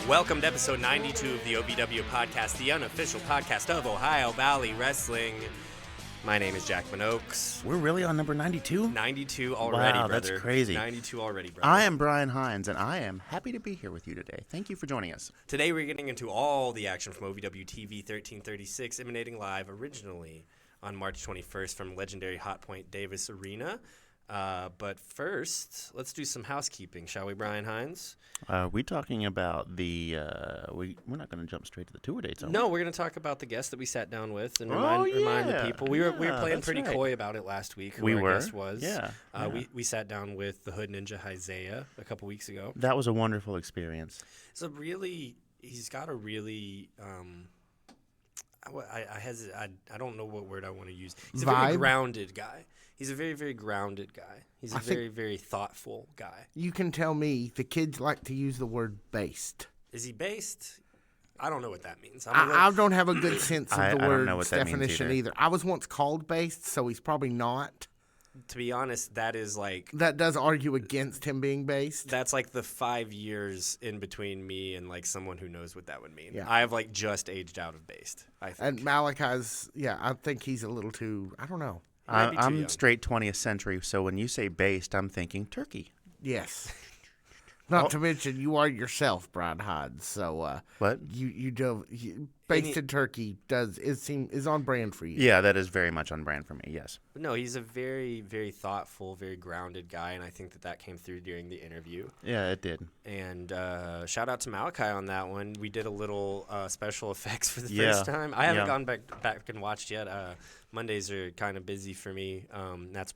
Welcome to episode 92 of the OVW podcast, the unofficial podcast of Ohio Valley Wrestling. My name is Jack Oaks. We're really on number 92? 92 already, wow, brother. That's crazy. 92 already, brother. I am Brian Hines, and I am happy to be here with you today. Thank you for joining us. Today we're getting into all the action from OVWTV 1336, emanating live originally on March 21st from legendary Hot Point Davis Arena. But first, let's do some housekeeping, shall we, Brian Hines? Are we talking about the we're not going to jump straight to the tour dates, are we? No, we're going to talk about the guest that we sat down with and remind the people. We were playing pretty coy about it last week, who our guest was. Yeah. We sat down with the Hood Ninja Isaiah a couple weeks ago. That was a wonderful experience. He's got a really I don't know what word I want to use. He's a very grounded guy. He's a very, very grounded guy. He's a very, very thoughtful guy. You can tell me the kids like to use the word based. Is he based? I don't know what that means. I don't have a good sense of the word's definition either. I was once called based, so he's probably not. To be honest, that is like... That does argue against him being based. That's like the 5 years in between me and like someone who knows what that would mean. Yeah. I have like just aged out of based, I think. And Malachi's, I think he's a little too, I don't know. I'm straight 20th century, so when you say based, I'm thinking turkey. Yes. Not to mention, you are yourself, Brian Hines. So what basted turkey is on brand for you. Yeah, that is very much on brand for me. Yes. No, he's a very, very thoughtful, very grounded guy, and I think that came through during the interview. Yeah, it did. And shout out to Malachi on that one. We did a little special effects for the first time. I haven't gone back and watched yet. Mondays are kind of busy for me. That's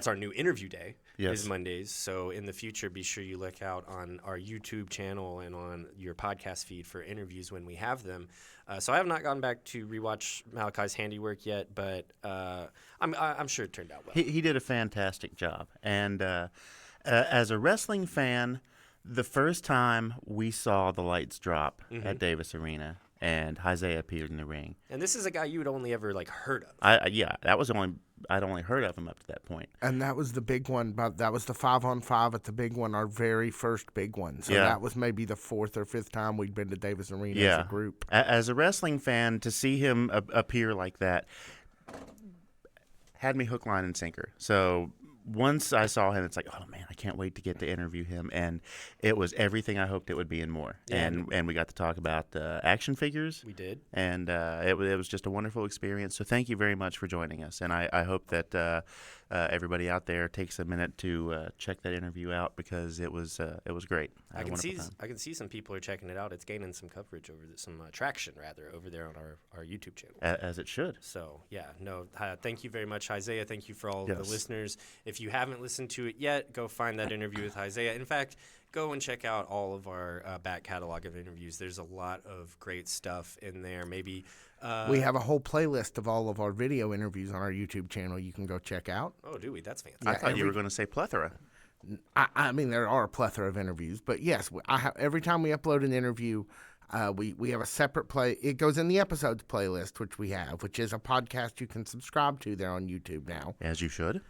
our new interview day. Yes. Is Mondays. So in the future, be sure you look out on our YouTube channel and on your podcast feed for interviews when we have them. So I have not gone back to rewatch Malachi's handiwork yet, but I'm sure it turned out well. He did a fantastic job. And as a wrestling fan, the first time we saw the lights drop at Davis Arena and Isaiah appeared in the ring. And this is a guy you had only ever heard of. I'd only heard of him up to that point. And that was the big one. But that was the 5-on-5 at the big one, our very first big one. So that was maybe the 4th or 5th time we'd been to Davis Arena as a group. As a wrestling fan, to see him appear like that had me hook, line, and sinker. So once I saw him, it's like, oh man, I can't wait to get to interview him, and it was everything I hoped it would be and more. Yeah. And we got to talk about action figures. We did, and it was just a wonderful experience. So thank you very much for joining us, and I hope that everybody out there takes a minute to check that interview out because it was great. I can see some people are checking it out. It's gaining some coverage some traction over there on our YouTube channel, as it should. So thank you very much, Isaiah. Thank you for all of the listeners. If you haven't listened to it yet, go find that interview with Isaiah. In fact, go and check out all of our back catalog of interviews. There's a lot of great stuff in there. Maybe we have a whole playlist of all of our video interviews on our YouTube channel you can go check out. Oh, do we? That's fantastic. I thought you were going to say plethora. I mean, there are a plethora of interviews, but yes, every time we upload an interview, we have a separate It goes in the episodes playlist, which is a podcast you can subscribe to there on YouTube now. As you should.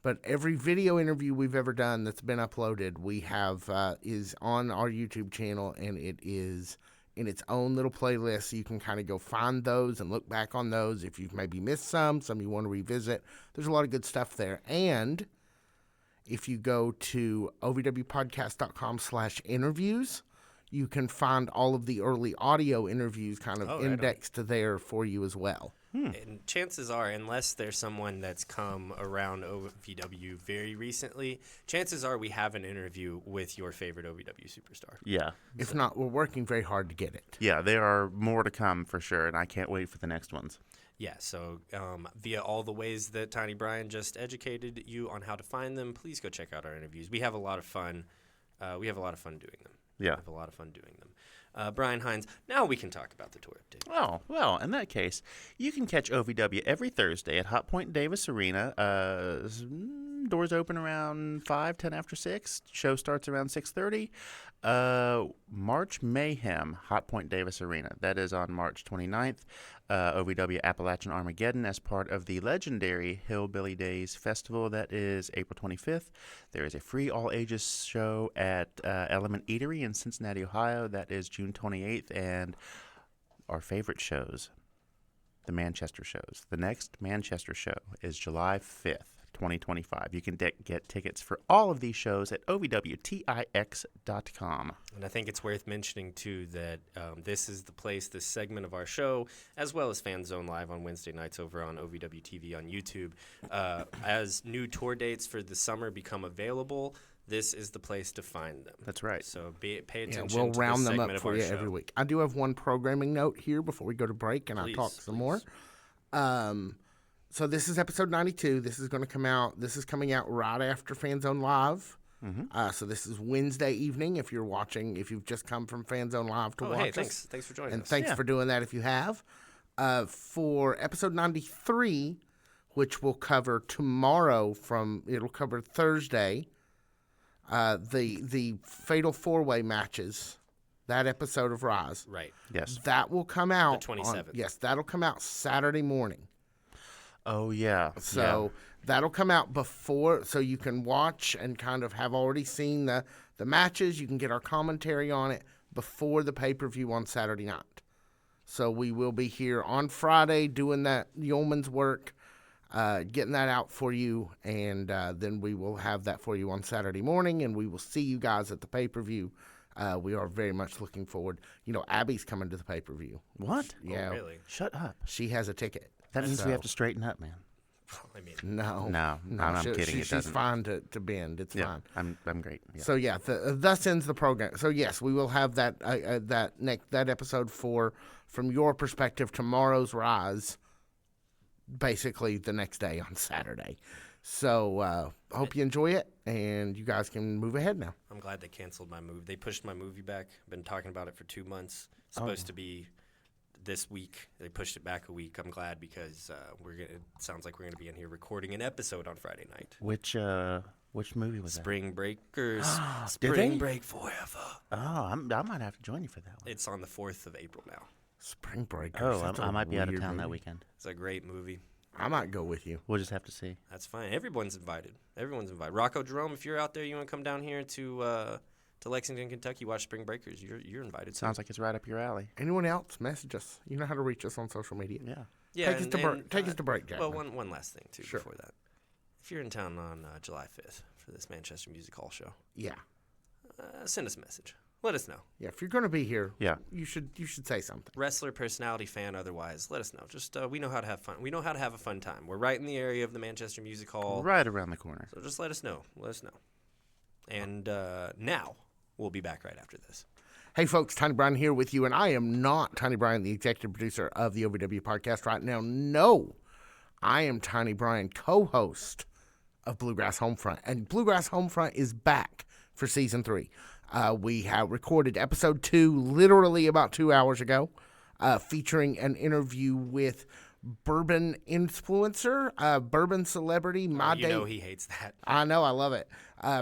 But every video interview we've ever done that's been uploaded, we have is on our YouTube channel, and it is in its own little playlist, so you can kind of go find those and look back on those. If you've maybe missed some you want to revisit, there's a lot of good stuff there. And if you go to ovwpodcast.com/interviews, you can find all of the early audio interviews kind of indexed to there for you as well. And chances are, unless there's someone that's come around OVW very recently, chances are we have an interview with your favorite OVW superstar. Yeah. If not, we're working very hard to get it. Yeah, there are more to come for sure, and I can't wait for the next ones. Yeah, so via all the ways that Tiny Brian just educated you on how to find them, please go check out our interviews. We have a lot of fun. Doing them. Yeah. We have a lot of fun doing them. Brian Hines, now we can talk about the tour update. Oh, well, in that case, you can catch OVW every Thursday at Hot Point Davis Arena, Doors open around 10 after 6. Show starts around 6:30. March Mayhem, Hot Point Davis Arena. That is on March 29th. OVW Appalachian Armageddon as part of the legendary Hillbilly Days Festival. That is April 25th. There is a free all-ages show at Element Eatery in Cincinnati, Ohio. That is June 28th. And our favorite shows, the Manchester shows. The next Manchester show is July 5th. 2025. You can get tickets for all of these shows at OVWTIX.com. And I think it's worth mentioning, too, that this is the place, this segment of our show, as well as Fan Zone Live on Wednesday nights over on OVWTV on YouTube. As new tour dates for the summer become available, this is the place to find them. That's right. So pay attention we'll to round this them segment up of for our you show. every week. I do have one programming note here before we go to break, and I'll talk some more. So this is episode 92. This is going to come out. This is coming out right after Fan Zone Live. Mm-hmm. So this is Wednesday evening. If you're watching, if you've just come from Fan Zone Live to watch us. Thanks for joining us. And thanks for doing that if you have. For episode 93, which will cover tomorrow it'll cover Thursday, the Fatal 4-Way matches. That episode of Rise. Right. Yes. That will come out. The 27th. Yes, that'll come out Saturday morning. Oh, yeah. So that'll come out before, so you can watch and kind of have already seen the matches. You can get our commentary on it before the pay-per-view on Saturday night. So we will be here on Friday doing that yeoman's work, getting that out for you, and then we will have that for you on Saturday morning, and we will see you guys at the pay-per-view. We are very much looking forward. You know, Abby's coming to the pay-per-view. What? Yeah. Oh, really? Shut up. She has a ticket. That means we have to straighten up, man. I mean, No, I'm kidding. She's fine to bend. It's fine. I'm great. Yeah. So yeah, thus ends the program. So yes, we will have that that episode from your perspective, tomorrow's Rise, basically the next day on Saturday. So hope you enjoy it, and you guys can move ahead now. I'm glad they canceled my movie. They pushed my movie back. I've been talking about it for 2 months. It's supposed to be this week. They pushed it back a week. I'm glad because it sounds like we're gonna be in here recording an episode on Friday night. Which movie was that? Spring Breakers. Did they? Spring Break Forever. Oh, I might have to join you for that one. It's on the 4th of April now. Spring Breakers. Oh, I might be out of town that weekend. It's a great movie. I might go with you. We'll just have to see. That's fine. Everyone's invited. Rocco Jerome, if you're out there, you want to come down here to Lexington, Kentucky, watch Spring Breakers, you're invited. Sounds like it's right up your alley. Anyone else? Message us. You know how to reach us on social media. Yeah. Take us to break, Jack. Well, one last thing too before that. If you're in town on July 5th for this Manchester Music Hall show, send us a message. Let us know. Yeah, if you're going to be here, you should say something. Wrestler, personality, fan, otherwise, let us know. Just we know how to have fun. We know how to have a fun time. We're right in the area of the Manchester Music Hall, right around the corner. So just let us know. And now we'll be back right after this. Hey, folks, Tiny Brian here with you, and I am not Tiny Brian, the executive producer of the OVW podcast right now. No, I am Tiny Brian, co-host of Bluegrass Homefront, and Bluegrass Homefront is back for Season 3. We have recorded Episode 2 literally about 2 hours ago, featuring an interview with bourbon influencer, bourbon celebrity. He hates that. I know, I love it.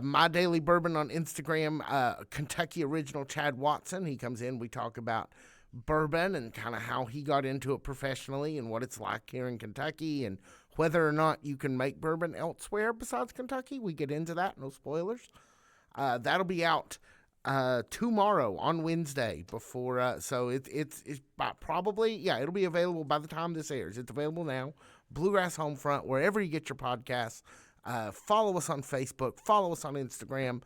My Daily Bourbon on Instagram, Kentucky original Chad Watson. He comes in, we talk about bourbon and kind of how he got into it professionally and what it's like here in Kentucky and whether or not you can make bourbon elsewhere besides Kentucky. We get into that, no spoilers. That'll be out tomorrow on Wednesday before so it's probably it'll be available by the time this airs. It's available now. Bluegrass Homefront, wherever you get your podcasts. Follow us on Facebook, follow us on Instagram.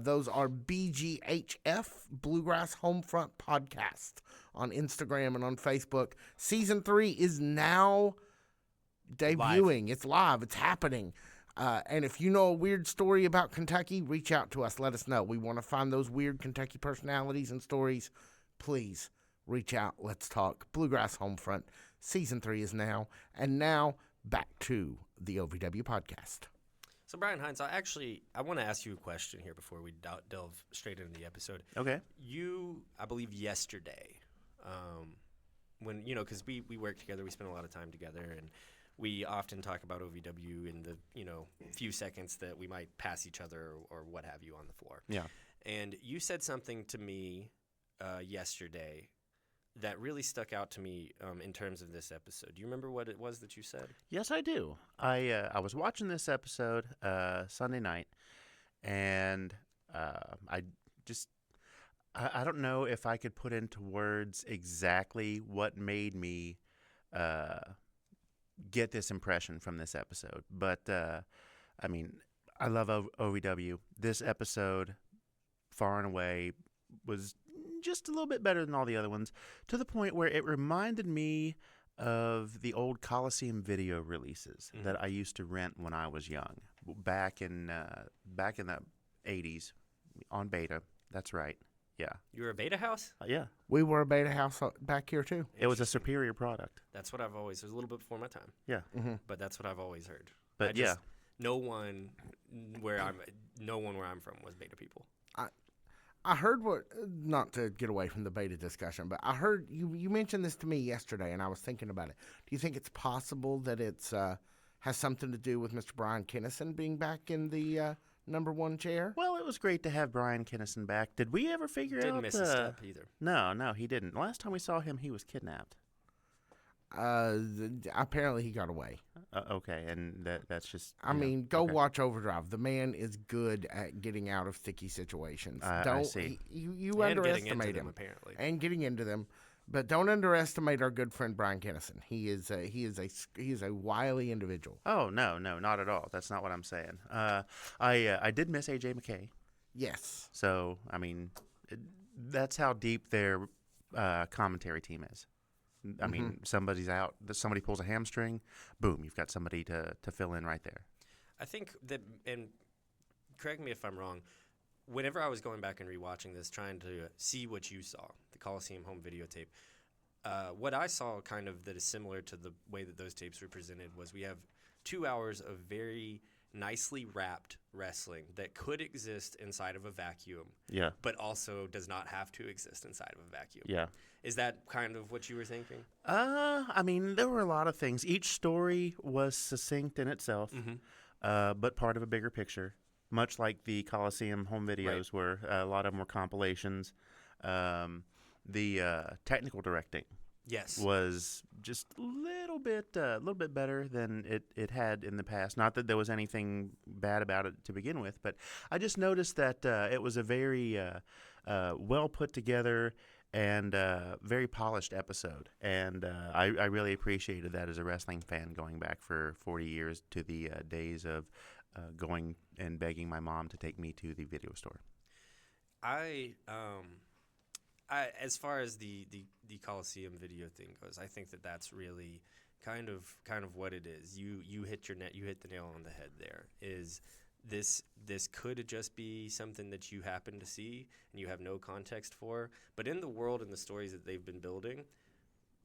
Those are BGHF, Bluegrass Homefront Podcast, on Instagram and on Facebook. Season 3 is now debuting. It's live. It's happening. And if you know a weird story about Kentucky, reach out to us. Let us know. We want to find those weird Kentucky personalities and stories. Please reach out. Let's talk. Bluegrass Homefront. Season 3 is now. And now, back to the OVW podcast. So, Brian Hines, I want to ask you a question here before we delve straight into the episode. Okay. You, I believe yesterday, when, because we work together, we spend a lot of time together, and we often talk about OVW in the few seconds that we might pass each other or what have you on the floor. Yeah. And you said something to me yesterday that really stuck out to me in terms of this episode. Do you remember what it was that you said? Yes, I do. I was watching this episode Sunday night, and I don't know if I could put into words exactly what made me get this impression from this episode. But, I mean, I love OVW. This episode, far and away, was just a little bit better than all the other ones, to the point where it reminded me of the old Coliseum video releases that I used to rent when I was young, back in the 80s on beta. That's right. Yeah. You were a beta house? Yeah. We were a beta house back here too. It was a superior product. That's what I've always. It was a little bit before my time. Yeah. But that's what I've always heard. But no one where I'm from was beta people. I heard not to get away from the beta discussion, but I heard you mentioned this to me yesterday, and I was thinking about it. Do you think it's possible that it's has something to do with Mr. Brian Kinnison being back in the number one chair? Well, it was great to have Brian Kinnison back. Did we ever figure out? Didn't miss a step either. No, he didn't. Last time we saw him, he was kidnapped. Apparently he got away. Okay, and that's just. I mean, go watch Overdrive. The man is good at getting out of sticky situations. I see. You underestimate him, apparently, and getting into them, but don't underestimate our good friend Brian Kinnison. He is a wily individual. Oh no, not at all. That's not what I'm saying. I did miss AJ McKay. Yes. So I mean, that's how deep their commentary team is. I mean, somebody's out. Somebody pulls a hamstring. Boom, you've got somebody to fill in right there. I think that, and correct me if I'm wrong, whenever I was going back and rewatching this, trying to see what you saw, the Coliseum home videotape, what I saw kind of that is similar to the way that those tapes were presented was we have 2 hours of very nicely wrapped wrestling that could exist inside of a vacuum, but also does not have to exist inside of a vacuum. Yeah. Is that kind of what you were thinking? I mean, there were a lot of things. Each story was succinct in itself, but part of a bigger picture, much like the Coliseum home videos were. A lot of them were compilations. The technical directing was just a little bit better than it had in the past. Not that there was anything bad about it to begin with, but I just noticed that it was a very well put together and very polished episode. And I really appreciated that as a wrestling fan, going back for 40 years to the days of going and begging my mom to take me to the video store. As far as the Coliseum video thing goes, I think that that's really kind of what it is. You hit the nail on the head there. Is this could just be something that you happen to see and you have no context for, but in the world and the stories that they've been building,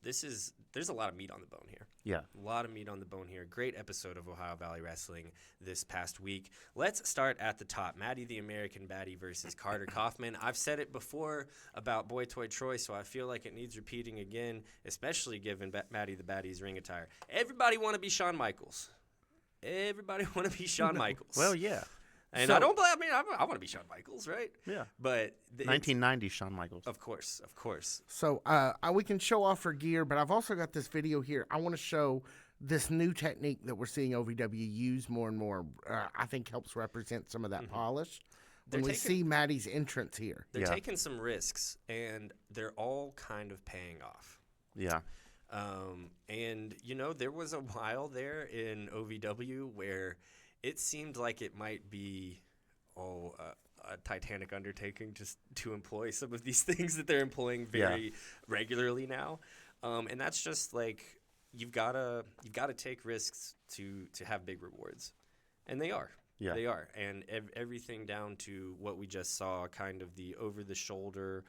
there's a lot of meat on the bone here. Yeah. A lot of meat on the bone here. Great episode of Ohio Valley Wrestling this past week. Let's start at the top. Maddie the American Baddie versus Carter Kaufman. I've said it before about Boy Toy Troy, so I feel like it needs repeating again, especially given Maddie the Baddie's ring attire. Everybody want to be Shawn Michaels. Everybody want to be Shawn Michaels. Well, yeah. And I don't blame. I mean, I want to be Shawn Michaels, right? Yeah. But 1990s Shawn Michaels. Of course. So we can show off her gear, but I've also got this video here. I want to show this new technique that we're seeing OVW use more and more. I think helps represent some of that polish. When we see Maddie's entrance here, they're taking some risks, and they're all kind of paying off. Yeah. And there was a while there in OVW where it seemed like it might be a titanic undertaking just to employ some of these things that they're employing very regularly now, and that's just like you've gotta take risks to have big rewards, and they are. Yeah. They are, and everything down to what we just saw, kind of the over the shoulder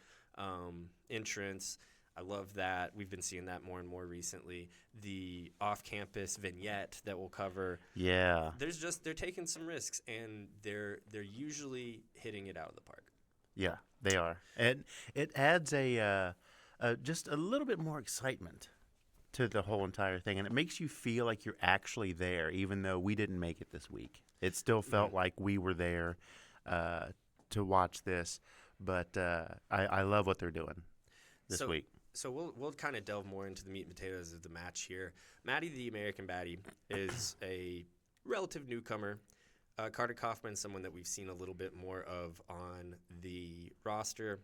entrance. I love that. We've been seeing that more and more recently. The off-campus vignette that we'll cover. Yeah. They're taking some risks, and they're usually hitting it out of the park. Yeah, they are. And it adds just a little bit more excitement to the whole entire thing, and it makes you feel like you're actually there, even though we didn't make it this week. It still felt like we were there to watch this, but I love what they're doing this week. So we'll kind of delve more into the meat and potatoes of the match here. Maddie the American Baddie is a relative newcomer. Carter Kaufman, someone that we've seen a little bit more of on the roster,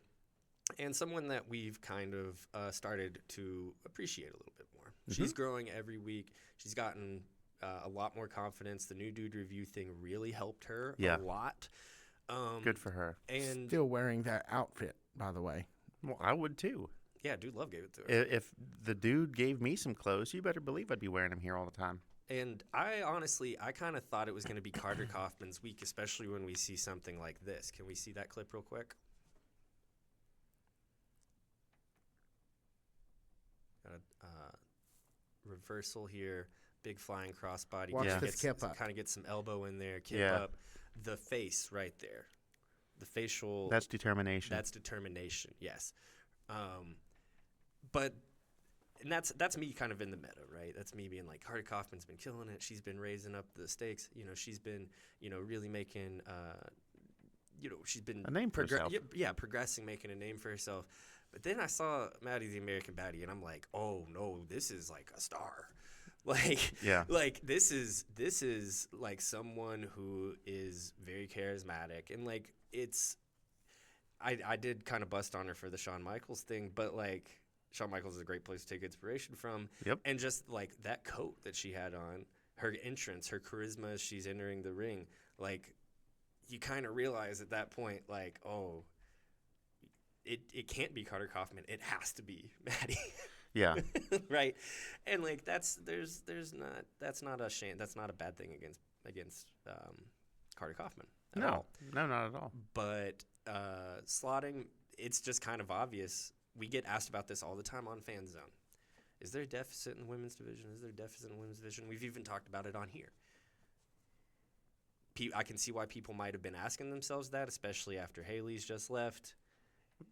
and someone that we've kind of started to appreciate a little bit more. Mm-hmm. She's growing every week. She's gotten a lot more confidence. The new dude review thing really helped her a lot. Good for her. And still wearing that outfit, by the way. Well, I would too. Yeah, Dude Love gave it to her. If the dude gave me some clothes, you better believe I'd be wearing them here all the time. And I kind of thought it was going to be Carter Kaufman's week, especially when we see something like this. Can we see that clip real quick? Got a reversal here. Big flying crossbody. Watch this kip up. Kind of get some elbow in there, kip up. The face right there. The facial. That's determination. That's determination, yes. But and that's me kind of in the meta, right? That's me being like, Carter Kaufman's been killing it. She's been raising up the stakes. She's been, really making, she's been a name for herself. Yeah, progressing, making a name for herself. But then I saw Maddie the American Baddie, and I'm like, oh no, this is like a star. Like this is like someone who is very charismatic, and like I did kind of bust on her for the Shawn Michaels thing, but like Shawn Michaels is a great place to take inspiration from. Yep. And just like that coat that she had on, her entrance, her charisma as she's entering the ring, like you kind of realize at that point, like, oh, it can't be Carter Kaufman. It has to be Maddie. Yeah. Right. And like that's not a shame. That's not a bad thing against Carter Kaufman. No, not at all. But slotting, it's just kind of obvious. We get asked about this all the time on Fan Zone. Is there a deficit in the women's division? Is there a deficit in the women's division? We've even talked about it on here. I can see why people might have been asking themselves that, especially after Haley's just left.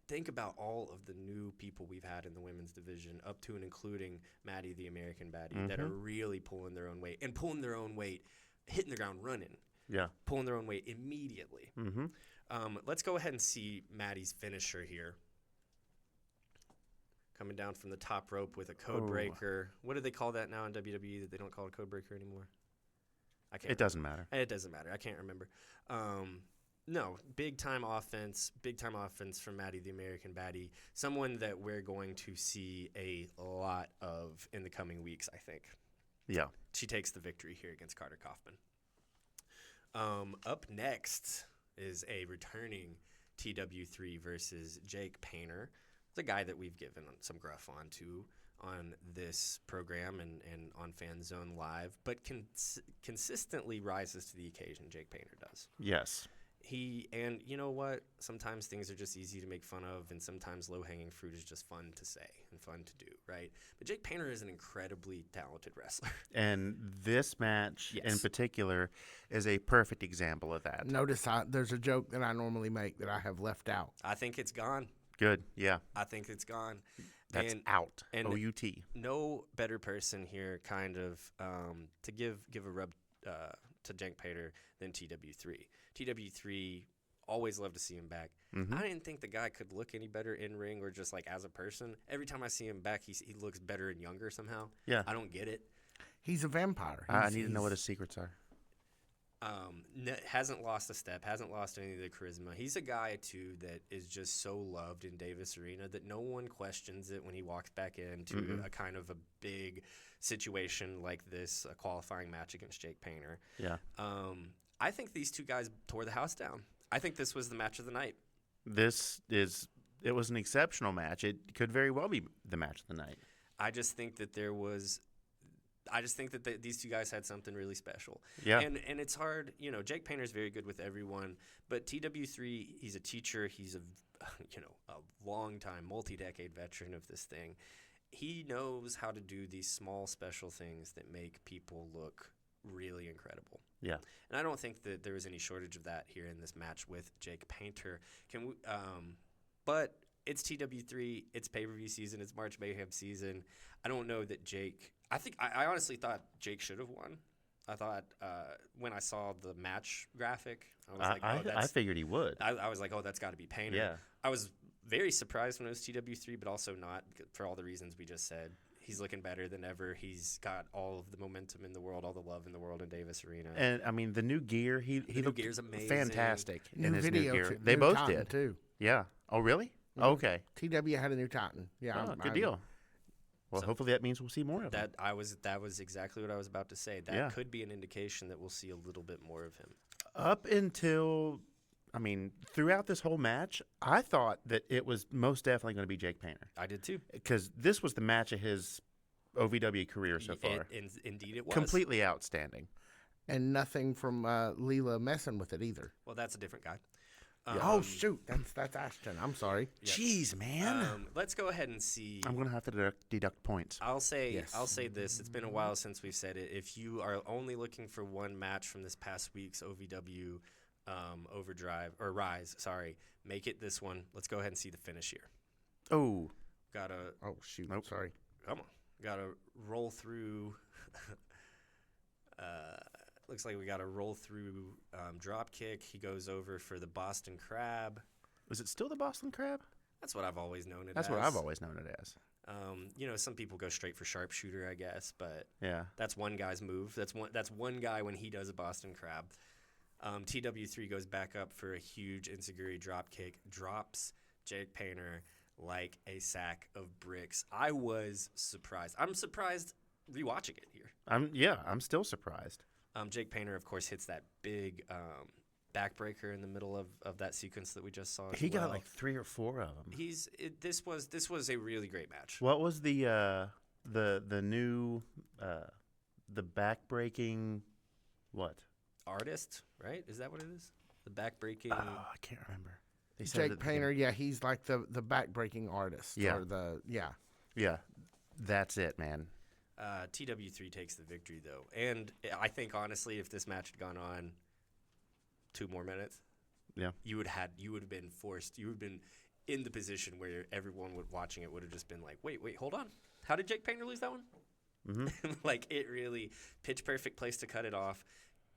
Think about all of the new people we've had in the women's division, up to and including Maddie the American Baddie, that are really pulling their own weight, and pulling their own weight, hitting the ground running. Yeah. Pulling their own weight immediately. Mm-hmm. Let's go ahead and see Maddie's finisher here. Coming down from the top rope with a code breaker. What do they call that now in WWE that they don't call it a code breaker anymore? It doesn't matter. It doesn't matter. I can't remember. No, big time offense from Maddie the American Baddie. Someone that we're going to see a lot of in the coming weeks, I think. Yeah. She takes the victory here against Carter Kaufman. Up next is a returning TW3 versus Jake Painter. It's a guy that we've given some gruff on this program and on Fan Zone Live, but consistently rises to the occasion. Jake Painter does. Yes. And you know what? Sometimes things are just easy to make fun of, and sometimes low-hanging fruit is just fun to say and fun to do, right? But Jake Painter is an incredibly talented wrestler. And this match in particular is a perfect example of that. Notice there's a joke that I normally make that I have left out. I think it's gone. Good, yeah. I think it's gone. That's out. And O-U-T. No better person here kind of to give a rub to Jake Painter than TW3. TW3, always love to see him back. Mm-hmm. I didn't think the guy could look any better in ring or just like as a person. Every time I see him back, he looks better and younger somehow. Yeah. I don't get it. He's a vampire. I need to know what his secrets are. Hasn't lost a step, hasn't lost any of the charisma. He's a guy, too, that is just so loved in Davis Arena that no one questions it when he walks back into a kind of a big situation like this, a qualifying match against Jake Painter. Yeah. I think these two guys tore the house down. I think this was the match of the night. It was an exceptional match. It could very well be the match of the night. I just think that these two guys had something really special. Yeah. And it's hard, Jake Painter's very good with everyone, but TW3, he's a teacher, he's a long-time, multi-decade veteran of this thing. He knows how to do these small special things that make people look really incredible. Yeah. And I don't think that there was any shortage of that here in this match with Jake Painter. But it's TW3, it's pay-per-view season, it's March Mayhem season. I don't know that Jake – I honestly thought Jake should have won. I thought when I saw the match graphic, I was like, oh, that's – I figured he would. I was like, oh, that's got to be Painter. Yeah. I was very surprised when it was TW3, but also not for all the reasons we just said. He's looking better than ever. He's got all of the momentum in the world, all the love in the world in Davis Arena. And, I mean, the new gear, he looked gear's amazing. fantastic in his video new gear. too. They New both Titan did. too. Yeah. Oh, really? Mhm. Okay. TW had a new Titan. Yeah. Good deal. Well, So hopefully that means we'll see more of him. That was exactly what I was about to say. That could be an indication that we'll see a little bit more of him. Up until, I mean, throughout this whole match, I thought that it was most definitely going to be Jake Painter. I did too. Because this was the match of his OVW career so far. Indeed it was. Completely outstanding. And nothing from Leela messing with it either. Well, that's a different guy. Oh shoot, that's Ashton. I'm sorry. Jeez, man. Let's go ahead and see. I'm going to have to deduct points. I'll say Yes. I'll say this. It's been a while since we've said it. If you are only looking for one match from this past week's OVW Overdrive or Rise, make it this one. Let's go ahead and see the finish here. Oh. Oh shoot. Nope. Sorry. Come on. Got to roll through. Looks like we got to roll through drop kick. He goes over for the Boston Crab. Was it still the Boston Crab? That's what I've always known it as. That's what I've always known it as. Some people go straight for sharpshooter, I guess, but Yeah. that's one guy's move. That's one guy when he does a Boston Crab. TW3 goes back up for a huge Enziguri drop kick, drops Jake Painter like a sack of bricks. I was surprised. I'm surprised rewatching it here. I'm still surprised. Jake Painter, of course, hits that big backbreaker in the middle of that sequence that we just saw. He got like 3 or 4 of them. This was a really great match. What was the new the backbreaking what? Artist, right? Is that what it is? The backbreaking. Oh, I can't remember. They said Jake Painter, yeah, he's like the back-breaking artist. Yeah. Yeah. That's it, man. TW3 takes the victory, though. And I think, honestly, if this match had gone on 2 more minutes, you would have been forced. You would have been in the position where everyone watching it would have just been like, wait, hold on. How did Jake Painter lose that one? Mm-hmm. Like, it really, pitch-perfect place to cut it off,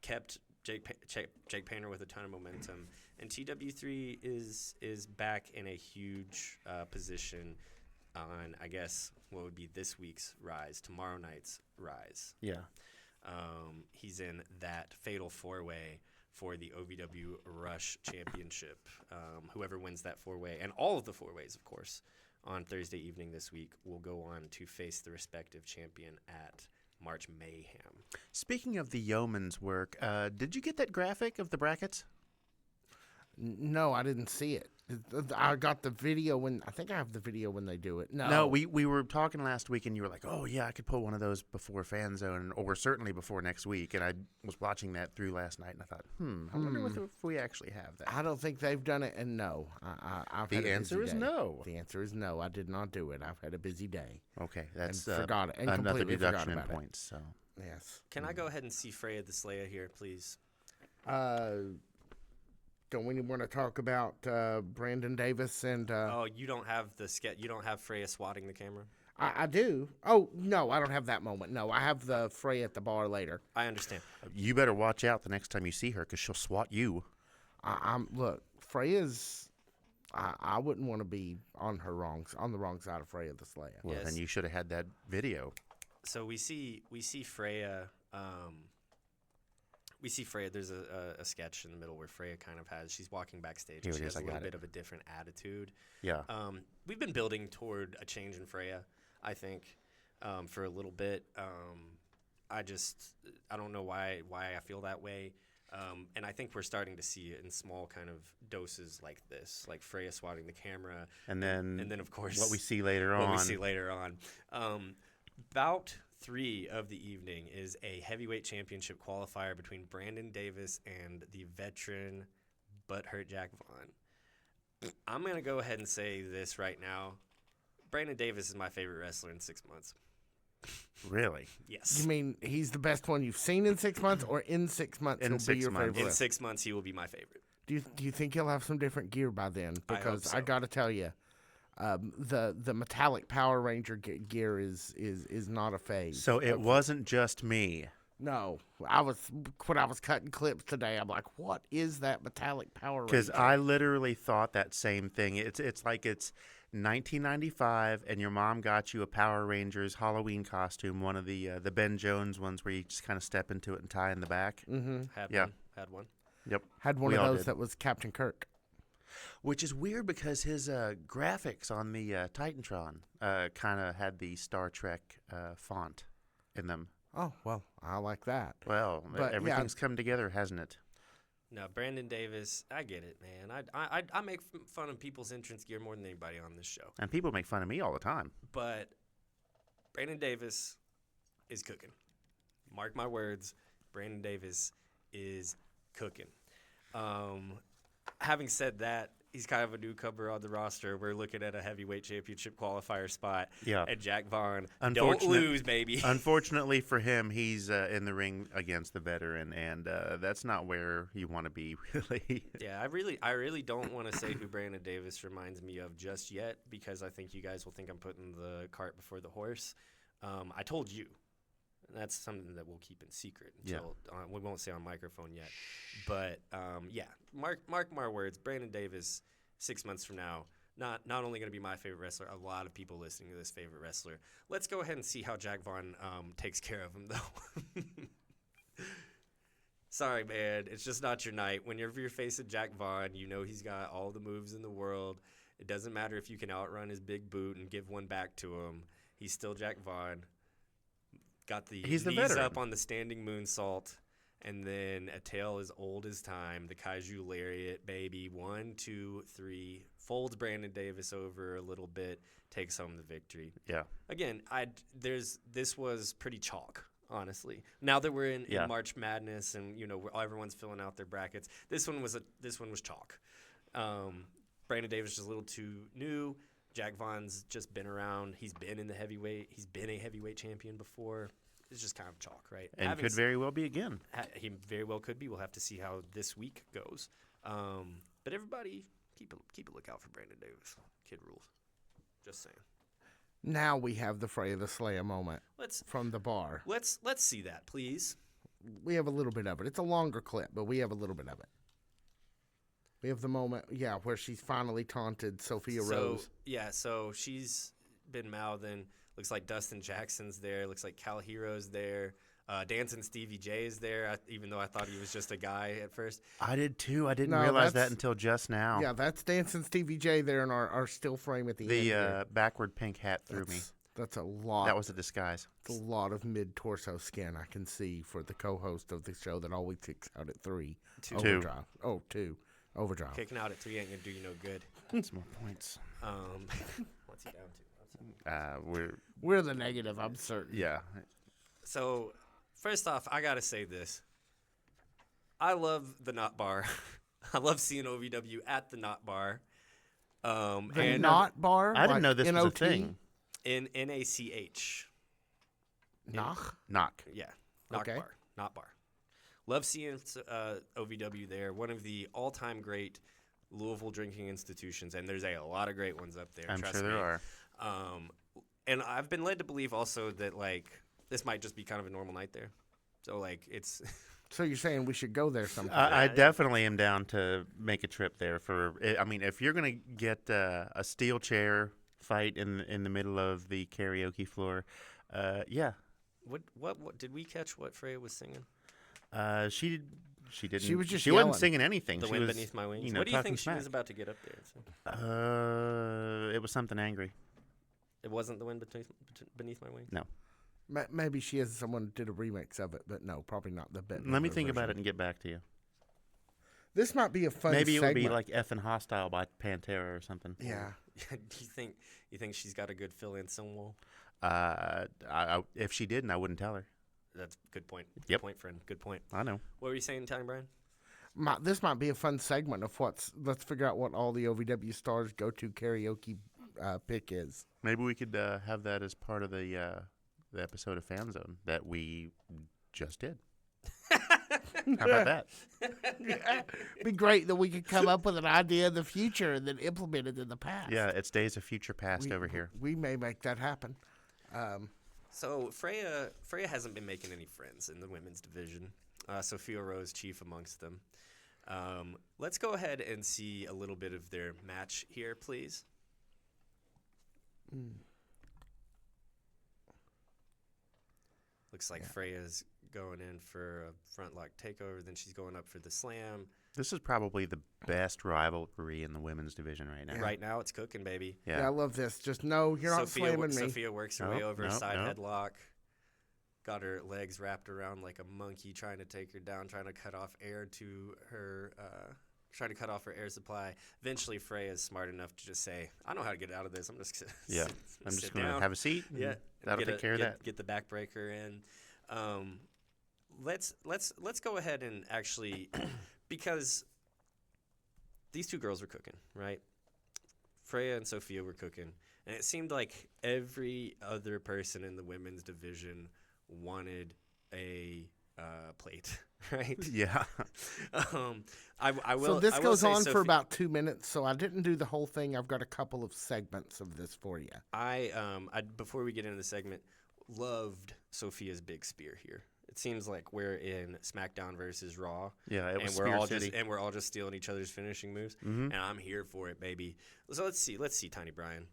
kept Jake Painter with a ton of momentum. And TW3 is back in a huge position on, I guess, what would be this week's Rise, tomorrow night's Rise. Yeah. He's in that fatal 4-way for the OVW Rush Championship. Whoever wins that 4-way, and all of the 4-ways, of course, on Thursday evening this week, will go on to face the respective champion at March Mayhem. Speaking of the yeoman's work, did you get that graphic of the brackets? No, I didn't see it. I got the video I think I have the video when they do it. No, we were talking last week, and you were like, "Oh yeah, I could pull one of those before Fan Zone, or certainly before next week." And I was watching that through last night, and I thought, I wonder if we actually have that. I don't think they've done it, and no. I've had a busy The answer is day. no. The answer is no. I did not do it. I've had a busy day. Okay, that's And forgot it. And another completely deduction forgot in about it. points. So Yes. Can I go ahead and see Freya the Slayer here, please? Don't we want to talk about Brandon Davis and? Oh, you don't have the sketch. You don't have Freya swatting the camera. I do. Oh no, I don't have that moment. No, I have the fray at the bar later. I understand. you better watch out the next time you see her, because she'll swat you. Look, Freya's. I wouldn't want to be on the wrong side of Freya the Slayer. Well, Yes. then you should have had that video. So we see Freya. We see Freya. There's a sketch in the middle where Freya kind of she's walking backstage. Here And it she is, has a I little got bit it. of a different attitude. Yeah. We've been building toward a change in Freya, I think, for a little bit. I don't know why I feel that way. And I think we're starting to see it in small kind of doses like this, like Freya swatting the camera. And then of course, what we see later on. Bout 3 of the evening is a heavyweight championship qualifier between Brandon Davis and the veteran butthurt Jack Vaughn. I'm going to go ahead and say this right now. Brandon Davis is my favorite wrestler in 6 months. Really? Yes. You mean he's the best one you've seen in 6 months, or in 6 months In he'll 6 be your months. favorite? In 6 months, he will be my favorite. Do you think he'll have some different gear by then? Because so. I got to tell you, the metallic Power Ranger gear is not a phase. So it wasn't just me. No, when I was cutting clips today, I'm like, what is that metallic Power Ranger? Because I literally thought that same thing. It's like it's 1995, and your mom got you a Power Rangers Halloween costume, one of the Ben Jones ones where you just kind of step into it and tie in the back. Mm-hmm. Had one. Yep. Had one of those that was Captain Kirk. Which is weird because his graphics on the Titantron kind of had the Star Trek font in them. Oh, well, I like that. Well, but everything's come together, hasn't it? No, Brandon Davis, I get it, man. I make fun of people's entrance gear more than anybody on this show. And people make fun of me all the time. But Brandon Davis is cooking. Mark my words, Brandon Davis is cooking. Having said that, he's kind of a newcomer on the roster. We're looking at a heavyweight championship qualifier spot. Yeah. And Jack Vaughn, don't lose, baby. Unfortunately for him, he's in the ring against the veteran, and that's not where you want to be, really. Yeah, I really don't want to say who Brandon Davis reminds me of just yet, because I think you guys will think I'm putting the cart before the horse. I told you. That's something that we'll keep in secret until we won't say on microphone yet. But yeah, mark my words. Brandon Davis, 6 months from now, not only going to be my favorite wrestler, a lot of people listening to this favorite wrestler. Let's go ahead and see how Jack Vaughn takes care of him, though. Sorry, man, it's just not your night. Whenever you're facing Jack Vaughn, you know he's got all the moves in the world. It doesn't matter if you can outrun his big boot and give one back to him. He's still Jack Vaughn. Got the knees up on the standing moonsault, and then a tail as old as time, the Kaiju Lariat, baby. 1, 2, 3, folds Brandon Davis over a little bit, takes home the victory. Yeah. Again, this was pretty chalk, honestly. Now that we're in March Madness, and everyone's filling out their brackets, this one was chalk. Brandon Davis is a little too new. Jack Vaughn's just been around. He's been in the heavyweight. He's been a heavyweight champion before. It's just kind of chalk, right? And could very well be again. He very well could be. We'll have to see how this week goes. But everybody, keep a lookout for Brandon Davis. Kid rules. Just saying. Now we have the Freya the Slayer moment from the bar. Let's see that, please. We have a little bit of it. It's a longer clip, but we have a little bit of it. We have the moment, where she's finally taunted Sophia Rose. Yeah, so she's been mouthing. Looks like Dustin Jackson's there. Looks like Cal Hero's there. Dancing Stevie J is there, even though I thought he was just a guy at first. I did, too. I didn't realize that until just now. Yeah, that's Dancing Stevie J there in our still frame at the end. The backward pink hat threw me. That's a lot. That was a disguise. It's a lot of mid-torso skin I can see for the co-host of the show that always kicks out at 3. 2. Overdrive. Oh, 2. Overdrive. Kicking out at 3 ain't going to do you no good. That's more points. What's he down to? We're the negative, I'm certain. Yeah. So, first off, I got to say this. I love the Knot Bar. I love seeing OVW at the Knot Bar. The Knot Bar? I didn't know this was a thing. In NACH. Knock? Knock. Yeah. Knock Bar. Knot Bar. Love seeing OVW there. One of the all-time great Louisville drinking institutions, and there's a lot of great ones up there. I'm sure there are. And I've been led to believe also that, this might just be kind of a normal night there. So, it's... So you're saying we should go there sometime? I definitely am down to make a trip there. If you're going to get a steel chair fight in the middle of the karaoke floor, yeah. What did we catch what Freya was singing? She didn't. She was just She wasn't singing anything. The she wind was, beneath my wings. You know, what do you think smack. she was about to get up there? It was something angry. It wasn't the wind beneath my wings? No. Maybe she has someone did a remix of it, but no, probably not the bit. Let me think about it and get back to you. This might be a fun Maybe segment. it would be like Effin' Hostile by Pantera or something. Yeah. Do you think she's got a good fill-in Stonewall? If she didn't, I wouldn't tell her. That's a good point. Yep. Good point, friend. Good point. I know. What were you saying, Italian Brian? This might be a fun segment of let's figure out what all the OVW stars' go-to karaoke pick is. Maybe we could have that as part of the episode of Fan Zone that we just did. How about that? It'd be great that we could come up with an idea in the future and then implement it in the past. Yeah, it's days of future past over here. We may make that happen. So Freya hasn't been making any friends in the women's division. Sophia Rose chief amongst them. Let's go ahead and see a little bit of their match here, please. Looks like Freya's going in for a front lock takeover. Then she's going up for the slam. This is probably the best rivalry in the women's division right now. Yeah. Right now, it's cooking, baby. Yeah, I love this. Just no, you're not slamming me. Sophia works her way over a side headlock. Got her legs wrapped around like a monkey, trying to take her down, trying to cut off air to her, trying to cut off her air supply. Eventually, Freya is smart enough to just say, "I know how to get out of this. I'm just I'm just going to have a seat. Yeah, that'll take care of that. Get the backbreaker in. Let's go ahead and actually, because these two girls were cooking, right? Freya and Sophia were cooking, and it seemed like every other person in the women's division wanted a plate, right? Yeah. I will. So this I will goes say on for about 2 minutes. So I didn't do the whole thing. I've got a couple of segments of this for you. I before we get into the segment, loved Sophia's big spear here. It seems like we're in SmackDown versus Raw. Yeah, it was and we're all City. we're all just stealing each other's finishing moves. Mm-hmm. And I'm here for it, baby. So let's see, Tiny Brian.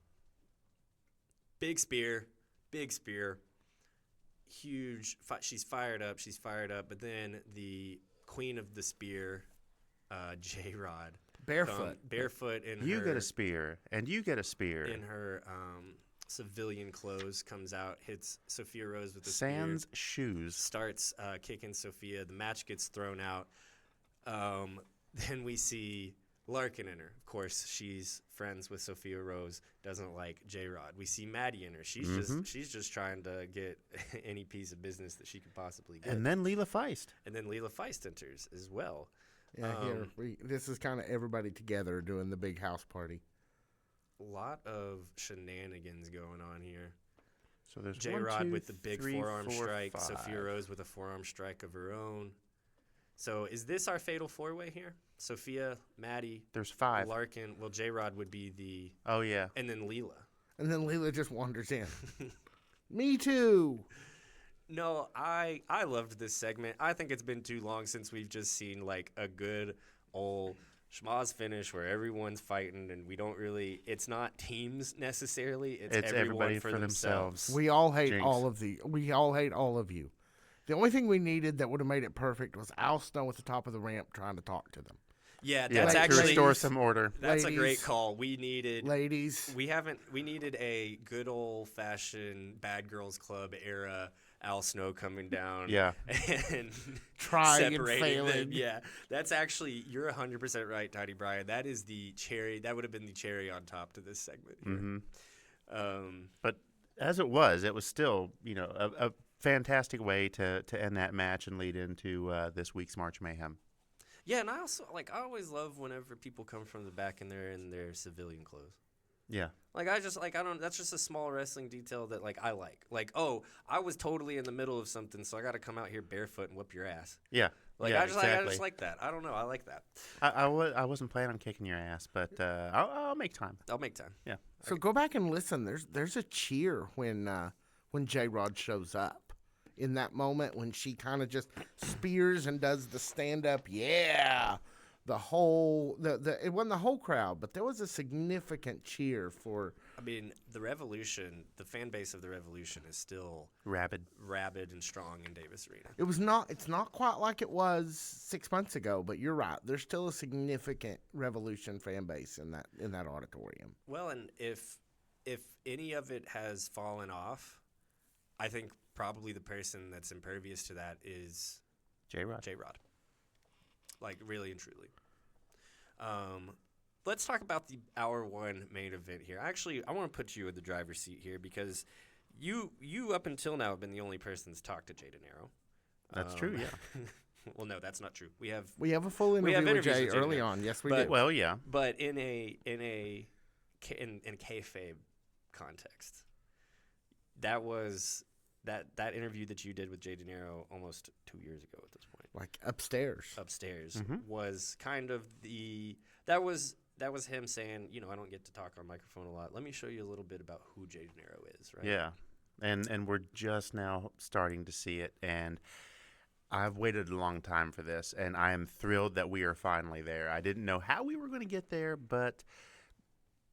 Big spear, huge. She's fired up. But then the queen of the spear, J-Rod, barefoot in you her. get a spear, and you get a spear in her civilian clothes, comes out, hits Sophia Rose with the sans spear, shoes, starts kicking Sophia. The match gets thrown out. Then we see Larkin in her. Of course, she's friends with Sophia Rose, doesn't like J-Rod. We see Maddie in her. She's just trying to get any piece of business that she could possibly get. And then Leela Feist. Enters as well. Yeah, this is kind of everybody together doing the big house party. A lot of shenanigans going on here. So there's J-Rod with the big forearm strike, 5. Sophia Rose with a forearm strike of her own. So is this our fatal four-way here? Sophia, Maddie, there's 5. Larkin. Well, J-Rod would be the... Oh, yeah. And then Leela. And then Leela just wanders in. Me too. No, I loved this segment. I think it's been too long since we've just seen like a good old schmoz finish where everyone's fighting and we don't really. It's not teams necessarily. It's everybody for themselves. We all hate all of the. We all hate all of you. The only thing we needed that would have made it perfect was Al Snow at the top of the ramp trying to talk to them. Yeah, that's actually to restore some order. That's a great call. We needed ladies. We needed a good old fashioned Bad Girls Club era Al Snow coming down. Yeah, and trying and failing. Them. Yeah, that's actually you're 100% right, Tiny Brian. That is the cherry. That would have been the cherry on top to this segment. Mm-hmm. But as it was still a fantastic way to end that match and lead into this week's March Mayhem. Yeah, and I always love whenever people come from the back and they're in their civilian clothes. Yeah. That's just a small wrestling detail that I like. Like, oh, I was totally in the middle of something, so I got to come out here barefoot and whip your ass. Yeah. I just like that. I don't know. I like that. I wasn't planning on kicking your ass, but I'll make time. I'll make time. Yeah. So go back and listen. There's a cheer when J-Rod shows up. In that moment when she kind of just spears and does the stand-up, yeah, it wasn't the whole crowd, but there was a significant cheer for. I mean, the Revolution, the fan base of the Revolution is still rabid and strong in Davis Arena. It's not quite like it was 6 months ago, but you're right. There's still a significant Revolution fan base in that auditorium. Well, and if any of it has fallen off, I think probably the person that's impervious to that is J-Rod. Like, really and truly. Let's talk about the Hour 1 main event here. Actually, I want to put you in the driver's seat here because you up until now have been the only person that's talked to Jay De Niro. That's true, yeah. Well, no, that's not true. We have a full interview with Jay early on. Yes, we did. Well, yeah. But in a kayfabe context, that was that interview that you did with Jay De Niro almost 2 years ago at this point, Like upstairs, was kind of that was him saying, I don't get to talk on microphone a lot. Let me show you a little bit about who Jay De Niro is, right? Yeah, and we're just now starting to see it, and I've waited a long time for this, and I am thrilled that we are finally there. I didn't know how we were going to get there, but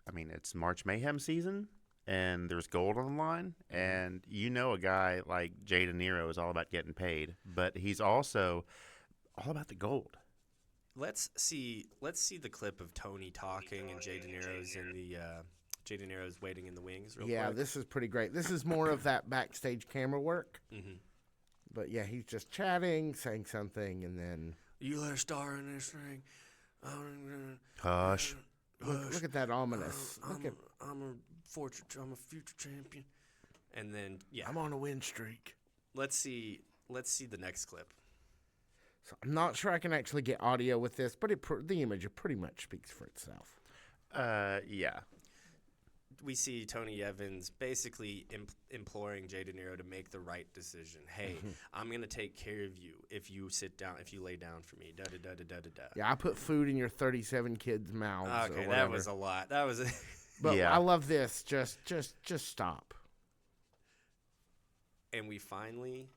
I mean, it's March Mayhem season, and there's gold on the line, and a guy like Jay De Niro is all about getting paid, but he's also all about the gold. Let's see the clip of Tony talking and Jay De Niro's in the Jay De Niro's waiting in the wings. Real quick. This is pretty great. This is more of that backstage camera work. Mm-hmm. But yeah, he's just chatting, saying something, and then you let a star in this ring. Hush. Look at that ominous. I'm a future champion. And then I'm on a win streak. Let's see the next clip. So I'm not sure I can actually get audio with this, but the image pretty much speaks for itself. Yeah. We see Tony Evans basically imploring Jay De Niro to make the right decision. Hey, I'm going to take care of you if you sit down, if you lay down for me. Da-da-da-da-da-da. Yeah, I put food in your 37 kids' mouths. Okay, that was a lot. That was But I love this. Just stop. And we finally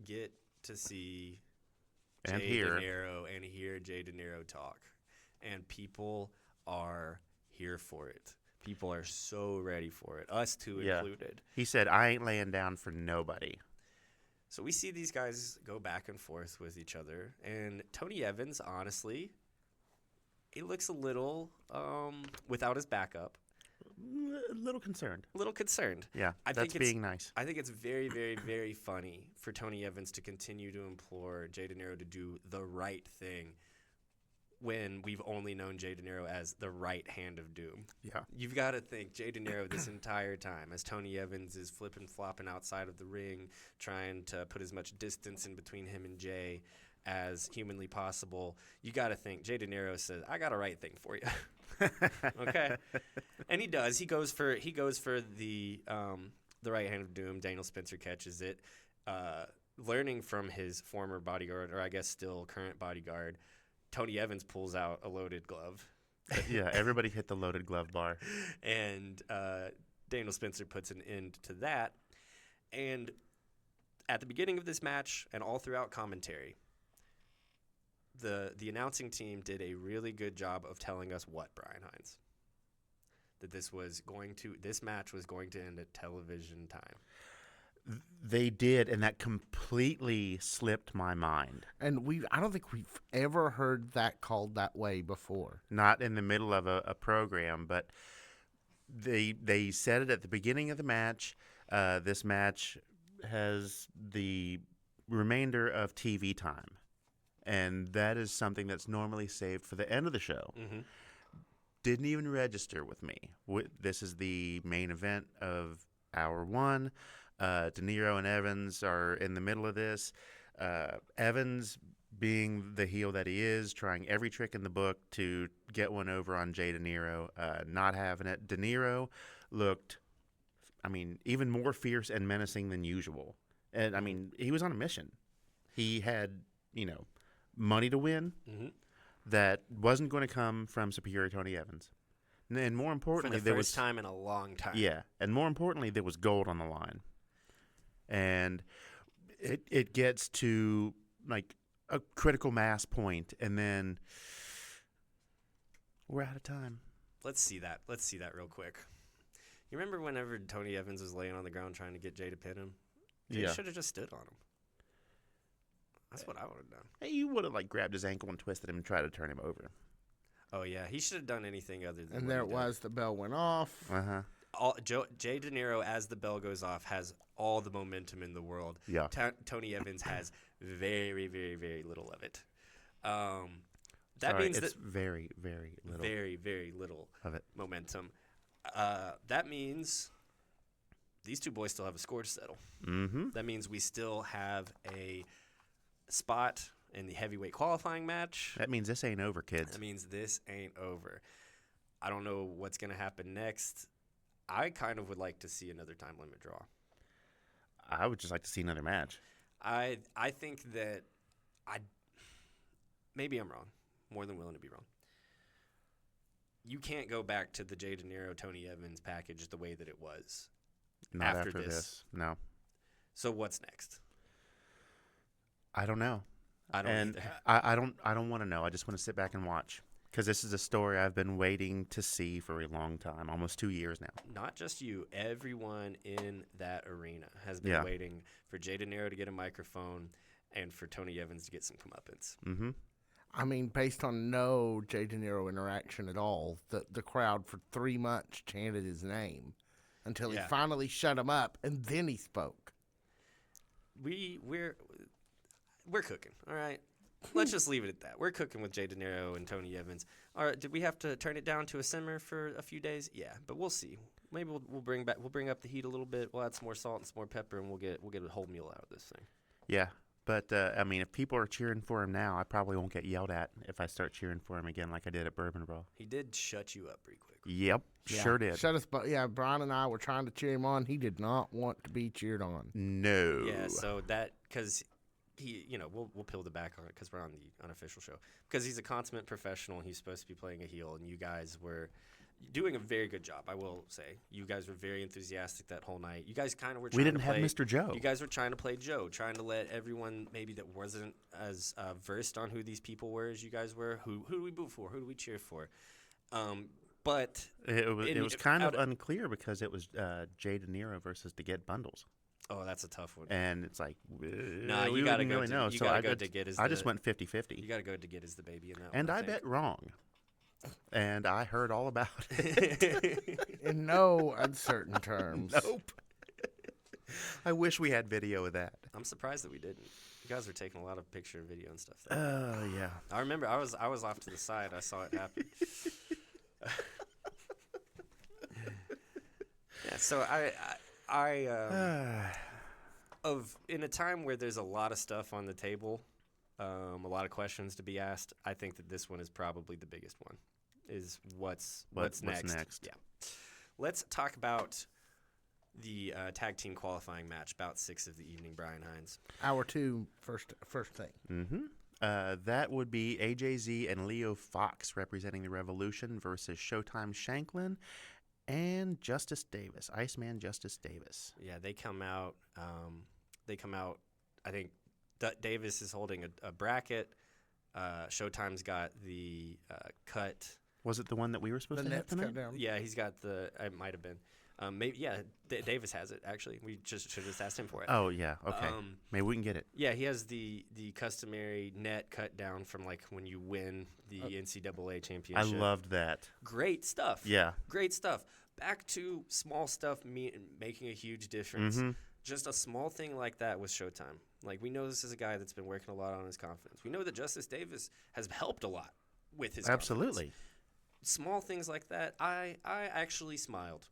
get to see and Jay De Niro and hear Jay De Niro talk. And people are here for it. People are so ready for it, us two included. He said, I ain't laying down for nobody. So we see these guys go back and forth with each other. And Tony Evans, honestly, he looks a little, without his backup. A little concerned. Yeah. That's being nice. I think it's very, very, very funny for Tony Evans to continue to implore Jay De Niro to do the right thing when we've only known Jay De Niro as the right hand of doom. Yeah. You've got to think Jay De Niro this entire time as Tony Evans is flipping, flopping outside of the ring, trying to put as much distance in between him and Jay as humanly possible. You got to think Jay De Niro says, I got a right thing for you. Okay. And he does. He goes for the right hand of doom. Daniel Spencer catches it. Learning from his former bodyguard, or I guess still current bodyguard, Tony Evans pulls out a loaded glove. Yeah, everybody hit the loaded glove bar. And Daniel Spencer puts an end to that. And at the beginning of this match and all throughout commentary, the announcing team did a really good job of telling us what, Brian Hines? That this match was going to end at television time. They did, and that completely slipped my mind. And I don't think we've ever heard that called that way before. Not in the middle of a program, but they said it at the beginning of the match. This match has the remainder of TV time, and that is something that's normally saved for the end of the show. Mm-hmm. Didn't even register with me. This is the main event of hour one. De Niro and Evans are in the middle of this. Evans, being the heel that he is, trying every trick in the book to get one over on Jay De Niro, not having it. De Niro looked, even more fierce and menacing than usual. And, he was on a mission. He had, money to win that wasn't going to come from superior Tony Evans. And more importantly, for the first time in a long time. Yeah, and more importantly, there was gold on the line. And it gets to like a critical mass point, and then we're out of time. Let's see that real quick. You remember whenever Tony Evans was laying on the ground trying to get Jay to pin him? Jay should have just stood on him. That's what I would have done. Hey, you would have grabbed his ankle and twisted him and tried to turn him over. Oh yeah, he should have done anything other than. And there it was. The bell went off. Jay De Niro, as the bell goes off, has all the momentum in the world. Yeah. Tony Evans has very, very, very little of it. Means it's very, very little. Very, very little of it. Momentum. That means these two boys still have a score to settle. Mm-hmm. That means we still have a spot in the heavyweight qualifying match. That means this ain't over, kids. That means this ain't over. I don't know what's going to happen next. I kind of would like to see another time limit draw. I would just like to see another match. I think that maybe I'm wrong. More than willing to be wrong. You can't go back to the Jay De Niro, Tony Evans package the way that it was. Not after this. No. So what's next? I don't know. I don't either. I don't want to know. I just want to sit back and watch. Because this is a story I've been waiting to see for a long time, almost 2 years now. Not just you. Everyone in that arena has been waiting for Jay De Niro to get a microphone and for Tony Evans to get some comeuppance. Mm-hmm. I mean, based on no Jay De Niro interaction at all, the crowd for 3 months chanted his name until he finally shut him up, and then he spoke. We're cooking, all right? Let's just leave it at that. We're cooking with Jay De Niro and Tony Evans. All right, did we have to turn it down to a simmer for a few days? Yeah, but we'll see. Maybe we'll bring up the heat a little bit. We'll add some more salt and some more pepper, and we'll get a whole meal out of this thing. Yeah, but I mean, if people are cheering for him now, I probably won't get yelled at if I start cheering for him again like I did at Bourbon Brawl. He did shut you up pretty quick. Yep, sure did. Shut us, but yeah, Brian and I were trying to cheer him on. He did not want to be cheered on. No. Yeah, so because he, we'll peel the back on it because we're on the unofficial show. Because he's a consummate professional and he's supposed to be playing a heel, and you guys were doing a very good job, I will say. You guys were very enthusiastic that whole night. You guys kind of were trying to play. We didn't have Mr. Joe. You guys were trying to play Joe, trying to let everyone maybe that wasn't as versed on who these people were as you guys were. Who do we boo for? Who do we cheer for? But it was kind of unclear because it was Jay De Niro versus To Get Bundles. Oh, that's a tough one. And it's like, no, you got to go. Really so I just went 50-50. You got to go To Get as the baby in that one. And I bet wrong. And I heard all about it. In no uncertain terms. Nope. I wish we had video of that. I'm surprised that we didn't. You guys were taking a lot of picture and video and stuff. Oh, yeah. I remember I was off to the side. I saw it happen. Yeah, so in a time where there's a lot of stuff on the table, a lot of questions to be asked, I think that this one is probably the biggest one. Is what's next? Yeah. Let's talk about the tag team qualifying match, bout 6 of the evening. Brian Hines. Hour 2, first thing. Mm-hmm. That would be AJZ and Leo Fox representing the Revolution versus Showtime Shanklin and Justice Davis, Iceman Justice Davis. Yeah, they come out. I think Davis is holding a bracket. Showtime's got the cut. Was it the one that we were supposed to have tonight? Down. Yeah, he's got the. It might have been. Maybe yeah. Davis has it actually. We should have just asked him for it. Oh yeah. Okay. Maybe we can get it. Yeah, he has the customary net cut down from like when you win the NCAA championship. I loved that. Great stuff. Yeah. Great stuff. Back to small stuff making a huge difference. Mm-hmm. Just a small thing like that with Showtime. Like, we know this is a guy that's been working a lot on his confidence. We know that Justice Davis has helped a lot with his Absolutely. confidence. Small things like that, I actually smiled.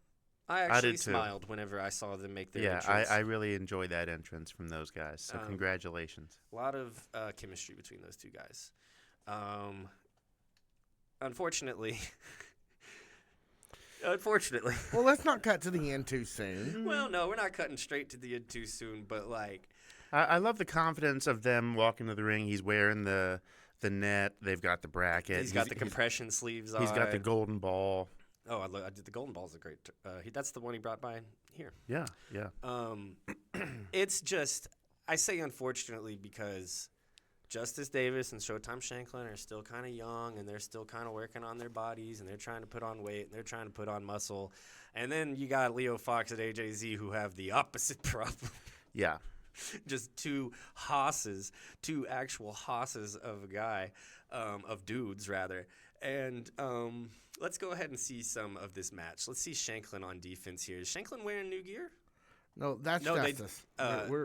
I did smiled whenever I saw them make their entrance. Yeah, I really enjoyed that entrance from those guys, so congratulations. A lot of chemistry between those two guys. Unfortunately... Well, let's not cut to the end too soon. Well, no, we're not cutting straight to the end too soon, but like... I love the confidence of them walking to the ring. He's wearing the net. They've got the bracket. He's got the compression sleeves on. He's got the golden ball. Oh, I did the golden ball's a great... that's the one he brought by here. Yeah. It's just... I say unfortunately because... Justice Davis and Showtime Shanklin are still kind of young, and they're still kind of working on their bodies, and they're trying to put on weight, and they're trying to put on muscle. And then you got Leo Fox and AJZ who have the opposite problem. Yeah. Just two actual hosses of a guy, of dudes, rather. And let's go ahead and see some of this match. Let's see Shanklin on defense here. Is Shanklin wearing new gear? No, that's Justice. They're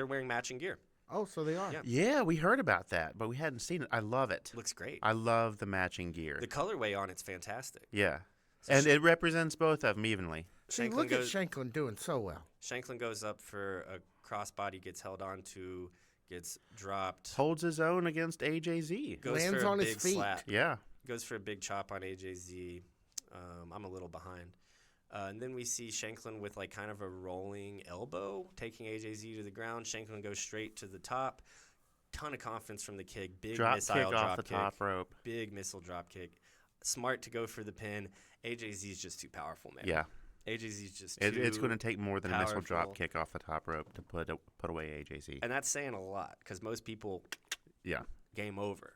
wearing matching gear. Oh, so they are. Yeah, we heard about that, but we hadn't seen it. I love it. Looks great. I love the matching gear. The colorway on it's fantastic. Yeah. And it represents both of them evenly. See, look at Shanklin doing so well. Shanklin goes up for a crossbody, gets held onto, gets dropped. Holds his own against AJZ. Lands on his feet. Slap. Yeah. Goes for a big chop on AJZ. I'm a little behind. And then we see Shanklin with like kind of a rolling elbow, taking AJZ to the ground. Shanklin goes straight to the top. Ton of confidence from the kid. Big missile kick off drop the kick. top rope. Big missile drop kick. Smart to go for the pin. AJZ is just too powerful, man. Yeah. AJZ is just too It's going to take more than a missile powerful. drop kick off the top rope to put away AJZ. And that's saying a lot because most people, game over.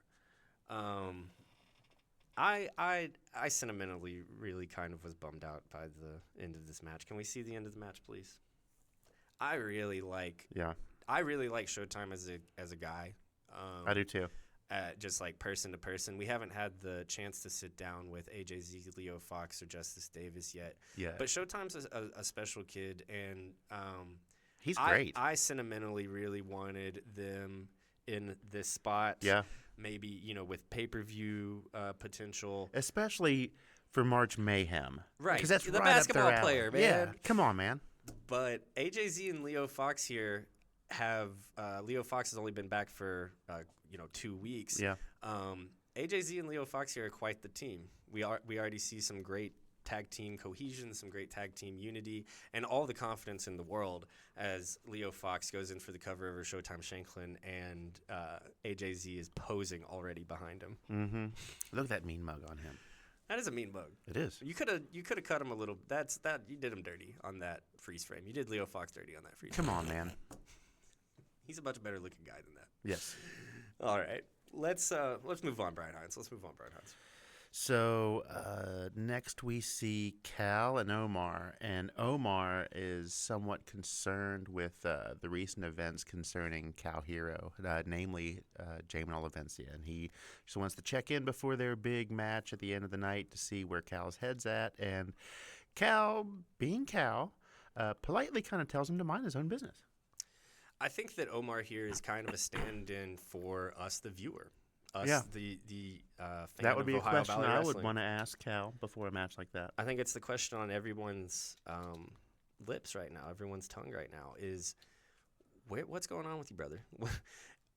I sentimentally really kind of was bummed out by the end of this match. Can we see the end of the match, please? I really like Showtime as a guy. I do too. Just like person to person. We haven't had the chance to sit down with AJZ, Leo Fox, or Justice Davis yet. Yeah. But Showtime's a special kid, and he's great. I sentimentally really wanted them in this spot. Yeah. Maybe, with pay-per-view potential. Especially for March Mayhem. Right. Because that's the right basketball up their player, alley. man. Yeah. Come on, man. But AJZ and Leo Fox here have Leo Fox has only been back for 2 weeks. Yeah. AJZ and Leo Fox here are quite the team. We already see some great tag team cohesion, some great tag team unity, and all the confidence in the world as Leo Fox goes in for the cover over Showtime Shanklin, and AJZ is posing already behind him. Mm-hmm. Look at that mean mug on him. That is a mean mug. It is. You could have cut him a little. You did him dirty on that freeze frame. You did Leo Fox dirty on that freeze frame. Come on, man. He's a much better looking guy than that. Yes. All right. Let's move on, Brian Hines. So next we see Cal and Omar, and Omar is somewhat concerned with the recent events concerning Cal Hero, namely Jamin Olivencia, and he just wants to check in before their big match at the end of the night to see where Cal's head's at, and Cal, being Cal, politely kind of tells him to mind his own business. I think that Omar here is kind of a stand-in for us, the viewer. The fan that would be of a Ohio question Valley I Wrestling. would want to ask Cal before a match like that. I think it's the question on everyone's lips right now, everyone's tongue right now is, what's going on with you, brother?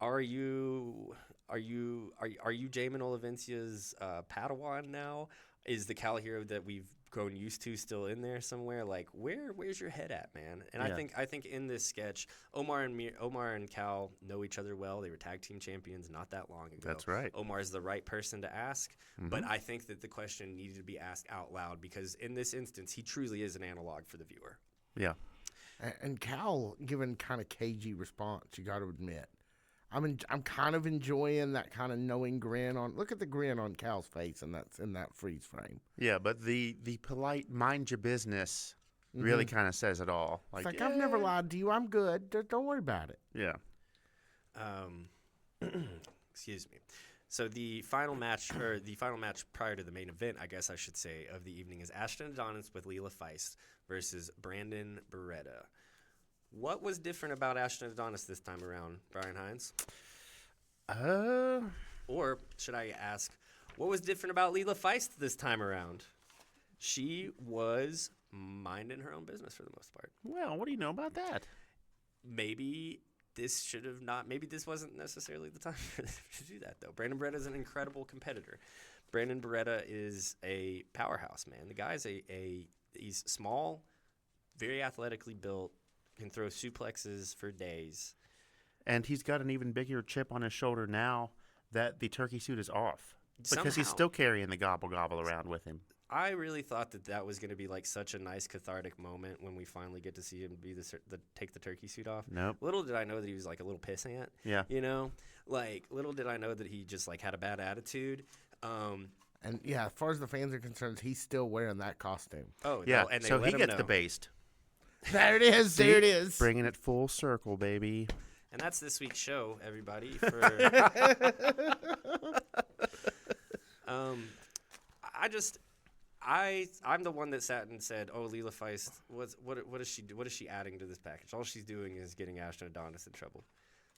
Are you Jamin Olivencia's Padawan now? Is the Cal Hero that we've grown used to still in there somewhere? Like, where's your head at, man? And Yeah. I think in this sketch, Omar and Cal know each other well. They were tag team champions not that long ago. That's right. Omar is the right person to ask, but I think that the question needed to be asked out loud because in this instance, he truly is an analog for the viewer. Yeah. And Cal giving kind of cagey response, you got to admit. I'm kind of enjoying that kind of knowing grin on. Look at the grin on Cal's face, and that's in that freeze frame. Yeah, but the polite mind your business really kind of says it all. It's like, I've never lied to you. I'm good. Don't worry about it. Yeah. Excuse me. So the final match prior to the main event, I guess I should say, of the evening is Ashton Adonis with Leela Feist versus Brandon Beretta. What was different about Ashton Adonis this time around, Brian Hines? Or should I ask, what was different about Leela Feist this time around? She was minding her own business for the most part. Well, what do you know about that? Maybe this wasn't necessarily the time for them to do that, though. Brandon Beretta is an incredible competitor. Brandon Beretta is a powerhouse, man. The guy's he's small, very athletically built, can throw suplexes for days. And he's got an even bigger chip on his shoulder now that the turkey suit is off. Because he's Somehow. still carrying the gobble around with him. I really thought that was going to be like such a nice cathartic moment when we finally get to see him be take the turkey suit off. Nope. Little did I know that he was like a little pissant. Yeah. Like little did I know that he just like had a bad attitude. And yeah, as far as the fans are concerned, he's still wearing that costume. Oh Yeah, and they so let he him gets know. the based. There it is. There it is. Bringing it full circle, baby. And that's this week's show, everybody. I'm the one that sat and said, "Oh, Leela Feist, what does she do? What is she adding to this package? All she's doing is getting Ashton Adonis in trouble."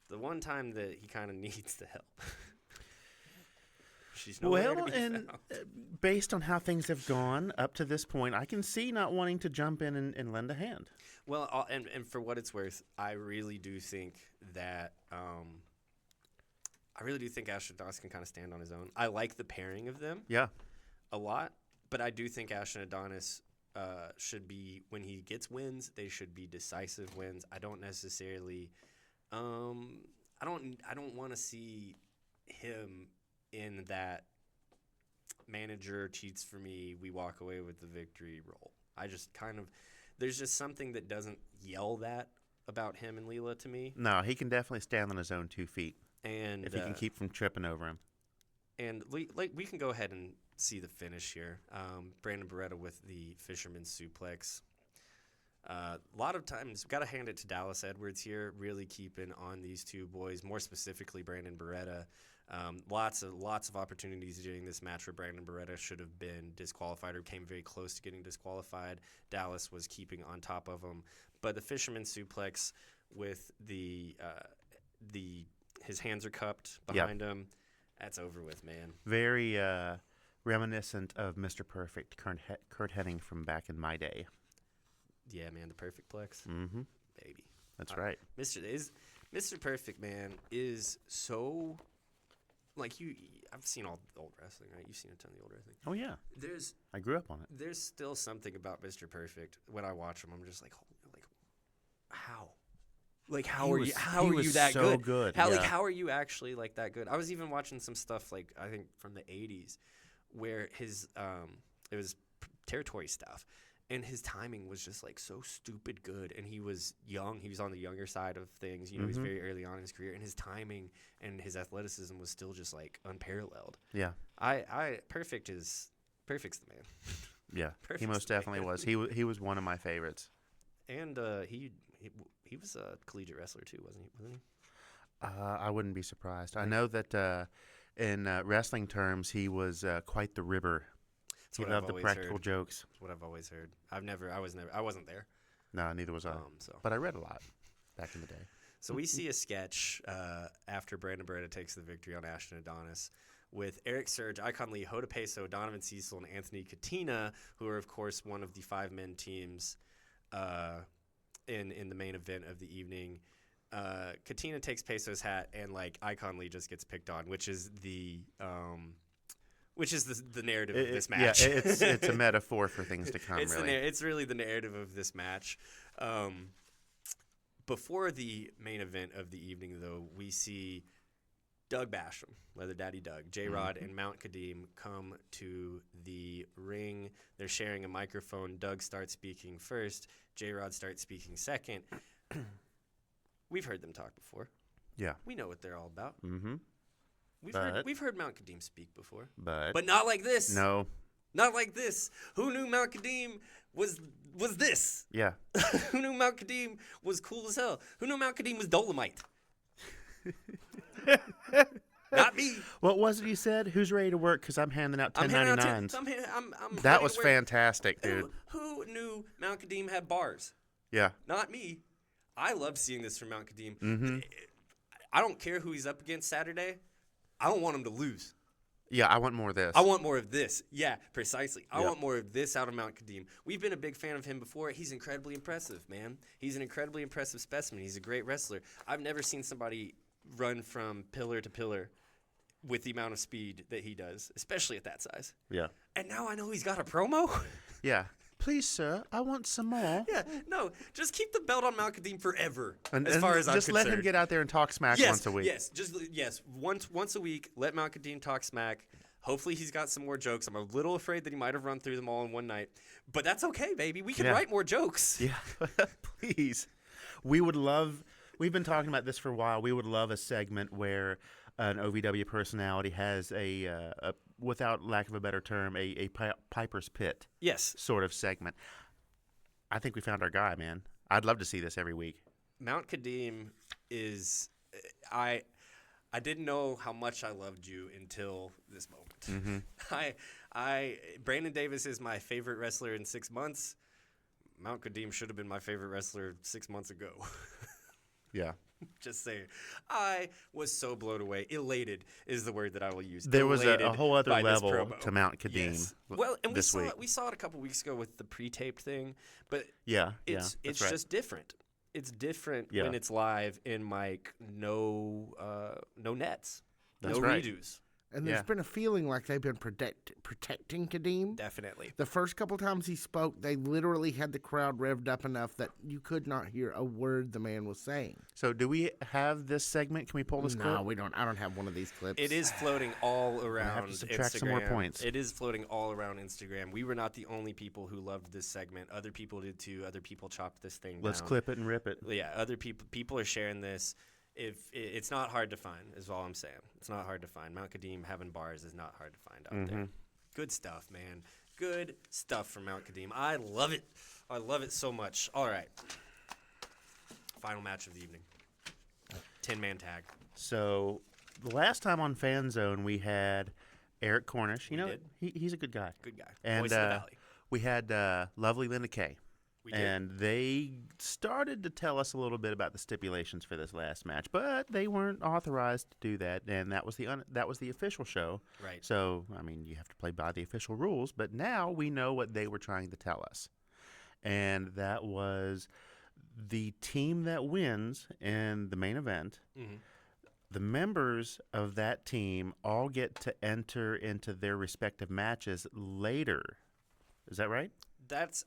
The one time that he kind of needs the help. She's nowhere to be found. Based on how things have gone up to this point, I can see not wanting to jump in and lend a hand. Well, and for what it's worth, I really do think that Ashton Adonis can kind of stand on his own. I like the pairing of them. Yeah. A lot, but I do think Ashton Adonis should be, when he gets wins, they should be decisive wins. I don't necessarily, I don't want to see him in that manager cheats for me, we walk away with the victory role. I just there's just something that doesn't yell that about him and Leela to me. No, he can definitely stand on his own 2 feet. And if he can keep from tripping over him. And we can go ahead and see the finish here. Brandon Beretta with the fisherman's suplex. A lot of times, got to hand it to Dallas Edwards here, really keeping on these two boys, more specifically Brandon Beretta. Lots of opportunities during this match where Brandon Beretta should have been disqualified or came very close to getting disqualified. Dallas was keeping on top of him. But the fisherman's suplex with his hands are cupped behind him, that's over with, man. Very reminiscent of Mr. Perfect, Kurt Hennig from back in my day. Yeah, man, the Perfect Plex. Mm-hmm. Baby. That's right. Mr. Perfect, man, is so, like, I've seen all the old wrestling, right? You've seen a ton of the old wrestling. Oh, yeah. I grew up on it. There's still something about Mr. Perfect. When I watch him, I'm just like, how? Like, how are you that so good? Good. How are you actually, like, that good? I was even watching some stuff, like, I think from the 80s, where his, it was territory stuff. And his timing was just, like, so stupid good. And he was young. He was on the younger side of things. You know, he's very early on in his career. And his timing and his athleticism was still just, like, unparalleled. Yeah. Perfect's the man. Yeah, he most definitely was. He was one of my favorites. And he was a collegiate wrestler, too, wasn't he? I wouldn't be surprised. I know that in wrestling terms, he was quite the ribber. He loved the practical jokes. That's what I've always heard. I wasn't there. No, neither was I. But I read a lot back in the day. So we see a sketch after Brandon Beretta takes the victory on Ashton Adonis with Eric Surge, Icon Lee, Hoda Peso, Donovan Cecil, and Anthony Katina, who are, of course, one of the 5-man teams in the main event of the evening. Katina takes Peso's hat, and, like, Icon Lee just gets picked on, which is the narrative of this match. Yeah, it's a metaphor for things to come, really. It's really the narrative of this match. Before the main event of the evening, though, we see Doug Basham, Leather Daddy Doug, J-Rod, and Mount Kadeem come to the ring. They're sharing a microphone. Doug starts speaking first. J-Rod starts speaking second. We've heard them talk before. Yeah. We know what they're all about. Mm-hmm. We've heard Mount Kadeem speak before. But not like this. No. Not like this. Who knew Mount Kadeem was this? Yeah. Who knew Mount Kadeem was cool as hell? Who knew Mount Kadeem was Dolomite? Not me. What was it you said? Who's ready to work? Because I'm handing out 1099s. I'm that was fantastic, dude. Who knew Mount Kadeem had bars? Yeah. Not me. I love seeing this from Mount Kadeem. Mm-hmm. I don't care who he's up against Saturday. I don't want him to lose. Yeah, I want more of this. I want more of this. Yeah, precisely. I want more of this out of Mount Kadeem. We've been a big fan of him before. He's incredibly impressive, man. He's an incredibly impressive specimen. He's a great wrestler. I've never seen somebody run from pillar to pillar with the amount of speed that he does, especially at that size. Yeah. And now I know he's got a promo. Yeah. Please, sir, I want some more. Yeah, no, just keep the belt on Mount Kadeem forever, and as far as I'm concerned. Just let him get out there and talk smack once a week. Yes, once a week, let Mount Kadeem talk smack. Hopefully he's got some more jokes. I'm a little afraid that he might have run through them all in one night. But that's okay, baby. We can write more jokes. Yeah, please. We've been talking about this for a while. We would love a segment where an OVW personality has a without lack of a better term, a Piper's Pit sort of segment. I think we found our guy, man. I'd love to see this every week. Mount Kadeem is I didn't know how much I loved you until this moment. Mm-hmm. Brandon Davis is my favorite wrestler in 6 months. Mount Kadeem should have been my favorite wrestler 6 months ago. Yeah. Just saying. I was so blown away. Elated is the word that I will use. There was a whole other level to Mount Kadeem. Yes. Well, and week. We saw it a couple weeks ago with the pre-taped thing, but it's just different. It's different when it's live in mic, no nets, no redos. And there's been a feeling like they've been protecting Kadeem. Definitely. The first couple times he spoke, they literally had the crowd revved up enough that you could not hear a word the man was saying. So do we have this segment? Can we pull this clip? No, we don't. I don't have one of these clips. It is floating all around have to subtract Instagram. some more points. It is floating all around Instagram. We were not the only people who loved this segment. Other people did too. Other people chopped this thing Let's down. clip it and rip it. Yeah, other people are sharing this. If it's not hard to find, is all I'm saying. It's not hard to find. Mount Kadeem having bars is not hard to find out there. Good stuff, man. Good stuff from Mount Kadeem. I love it. I love it so much. All right. Final match of the evening. 10-man tag. So the last time on Fan Zone, we had Eric Cornish. You know, he's a good guy. Good guy. And Voice of the Valley. we had lovely Linda Kay. We did. And they started to tell us a little bit about the stipulations for this last match, but they weren't authorized to do that, and that was the official show. Right. So, I mean, you have to play by the official rules, but now we know what they were trying to tell us. And that was the team that wins in the main event, the members of that team all get to enter into their respective matches later. Is that right? That's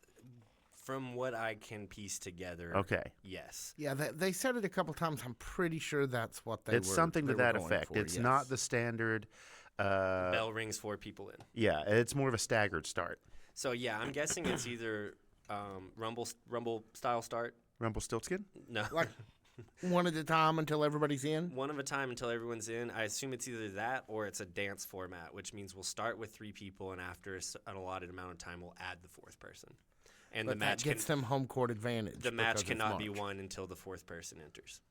from what I can piece together. Okay. Yes. Yeah, they said it a couple times. I'm pretty sure that's what they were. It's something to that effect. For, it's yes. not the standard. Bell rings 4 people in. Yeah, it's more of a staggered start. So yeah, I'm guessing it's either Rumble style start. Rumpelstiltskin? No. Like one at a time until everybody's in? One at a time until everyone's in. I assume it's either that or it's a dance format, which means we'll start with 3 people, and after an allotted amount of time, we'll add the 4th person. And But the match that gets them home court advantage. The match because it's cannot be March. won until the 4th person enters.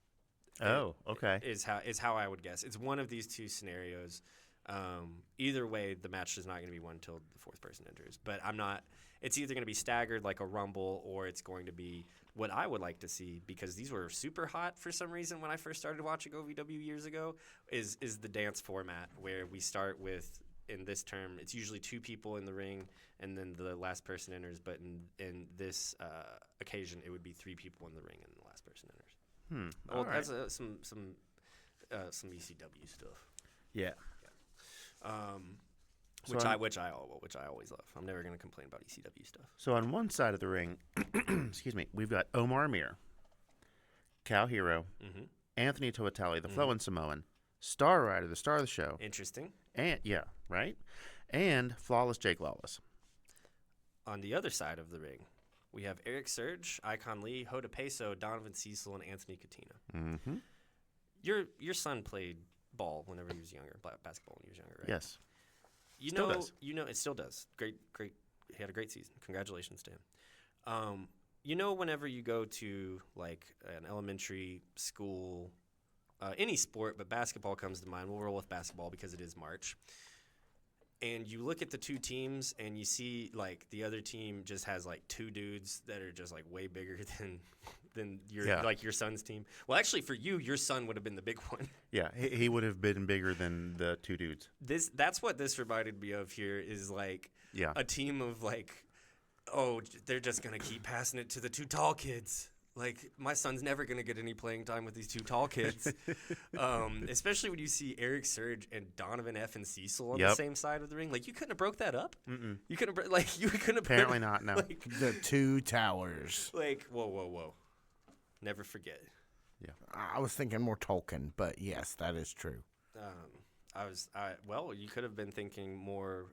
Oh, okay. Is how I would guess. It's one of these 2 scenarios. Either way, the match is not going to be won until the 4th person enters. But I'm not. It's either going to be staggered like a Rumble, or it's going to be what I would like to see, because these were super hot for some reason when I first started watching OVW years ago. Is the dance format where we start with, in this term, it's usually 2 people in the ring, and then the last person enters. But in this occasion, it would be 3 people in the ring, and the last person enters. Well, right. that's some ECW stuff. Yeah. Which I always love. I'm never going to complain about ECW stuff. So on one side of the ring, excuse me, we've got Omar Amir, Cal Hero, Anthony Toatali, the Flowing Samoan, Star Rider, the star of the show. Interesting. And right? And Flawless Jake Lawless. On the other side of the ring, we have Eric Surge, Icon Lee, Hoda Peso, Donovan Cecil, and Anthony Katina. Your son played ball whenever he was younger, basketball when he was younger, right? Yes. Still does. It still does. Great. He had a great season. Congratulations to him. Whenever you go to like an elementary school, any sport, but basketball comes to mind. We'll roll with basketball because it is March. And you look at the 2 teams, and you see like the other team just has like 2 dudes that are just like way bigger than your son's team. Well, actually, for you, your son would have been the big one. Yeah, he would have been bigger than the 2 dudes. That's what this reminded me of here, is like a team of like, oh, they're just gonna keep passing it to the 2 tall kids. Like, my son's never going to get any playing time with these 2 tall kids. Especially when you see Eric Surge and Donovan F. and Cecil on the same side of the ring. Like, you couldn't have broke that up? Mm-mm. You couldn't have, you couldn't have. Apparently not, no. Like, The 2 towers. like, whoa. Never forget. Yeah. I was thinking more Tolkien, but yes, that is true. You could have been thinking more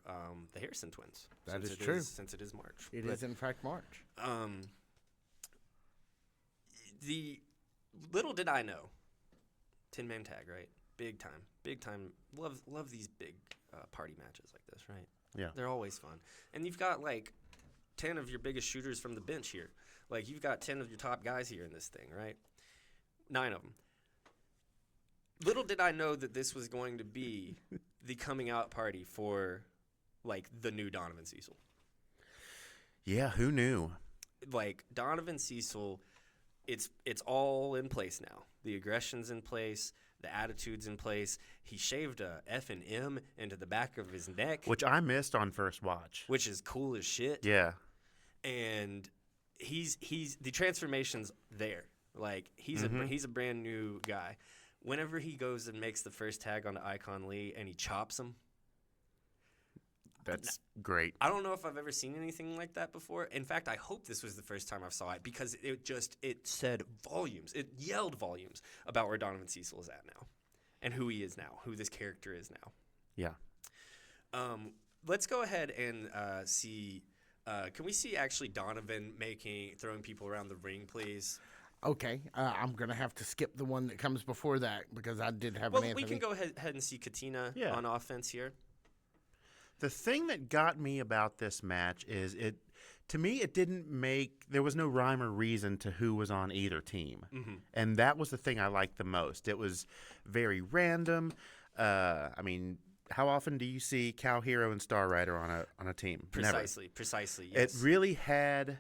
the Harrison twins. That is true. Since it is March. It is, in fact, March. The little did I know, 10-man tag, right? Big time. Love these big party matches like this, right? Yeah, they're always fun. And you've got like 10 of your biggest shooters from the bench here. Like, you've got 10 of your top guys here in this thing, right? 9 of them. Little did I know that this was going to be the coming out party for like the new Donovan Cecil. Yeah, who knew? Like, Donovan Cecil. It's all in place now. The aggression's in place. The attitude's in place. He shaved a F and M into the back of his neck, Which I missed on first watch. which is cool as shit. Yeah. And he's the transformation's there. Like, he's a brand new guy. whenever he goes and makes the first tag onto Icon Lee and he chops him. That's great. I don't know if I've ever seen anything like that before. In fact, I hope this was the first time I saw it because it said volumes. It yelled volumes about where Donovan Cecil is at now and who he is now, who this character is now. Yeah. Let's go ahead and see. Can we see actually Donovan throwing people around the ring, please? Okay, I'm going to have to skip the one that comes before that because I did have an Anthony. Well, we can go ahead and see Katina on offense here. The thing that got me about this match is to me, it didn't there was no rhyme or reason to who was on either team. Mm-hmm. And that was the thing I liked the most. It was very random. I mean, how often do you see Cal Hero and Star Rider on a team? Precisely, yes. It really had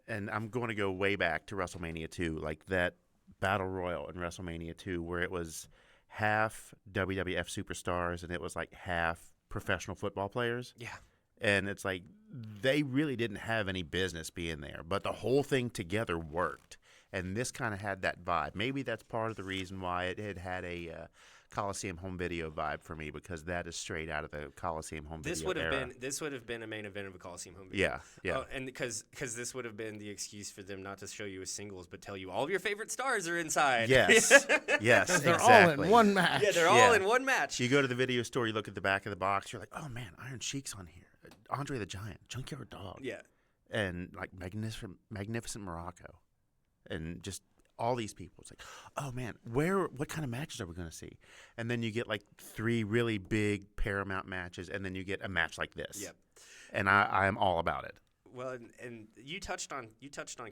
and I'm going to go way back to WrestleMania 2, like that Battle Royal in WrestleMania 2 where it was half WWF superstars and it was like half professional football players. Yeah. And it's like they really didn't have any business being there, but the whole thing together worked. And this kind of had that vibe. Maybe that's part of the reason why it had a Coliseum home video vibe for me, because that is straight out of the Coliseum home video era. This would have been a main event of a Coliseum home video. Yeah. And because this would have been the excuse for them not to show you as singles, but tell you all of your favorite stars are inside. Yes, yes, They're exactly. all in one match. Yeah, they're all in one match. You go to the video store, you look at the back of the box, you're like, oh man, Iron Sheik's on here, Andre the Giant, Junkyard Dog, and like Magnificent Morocco, and just all these people. It's like, oh man, what kind of matches are we going to see? And then you get like 3 really big Paramount matches, and then you get a match like this. Yep. And I am all about it. Well, and you touched on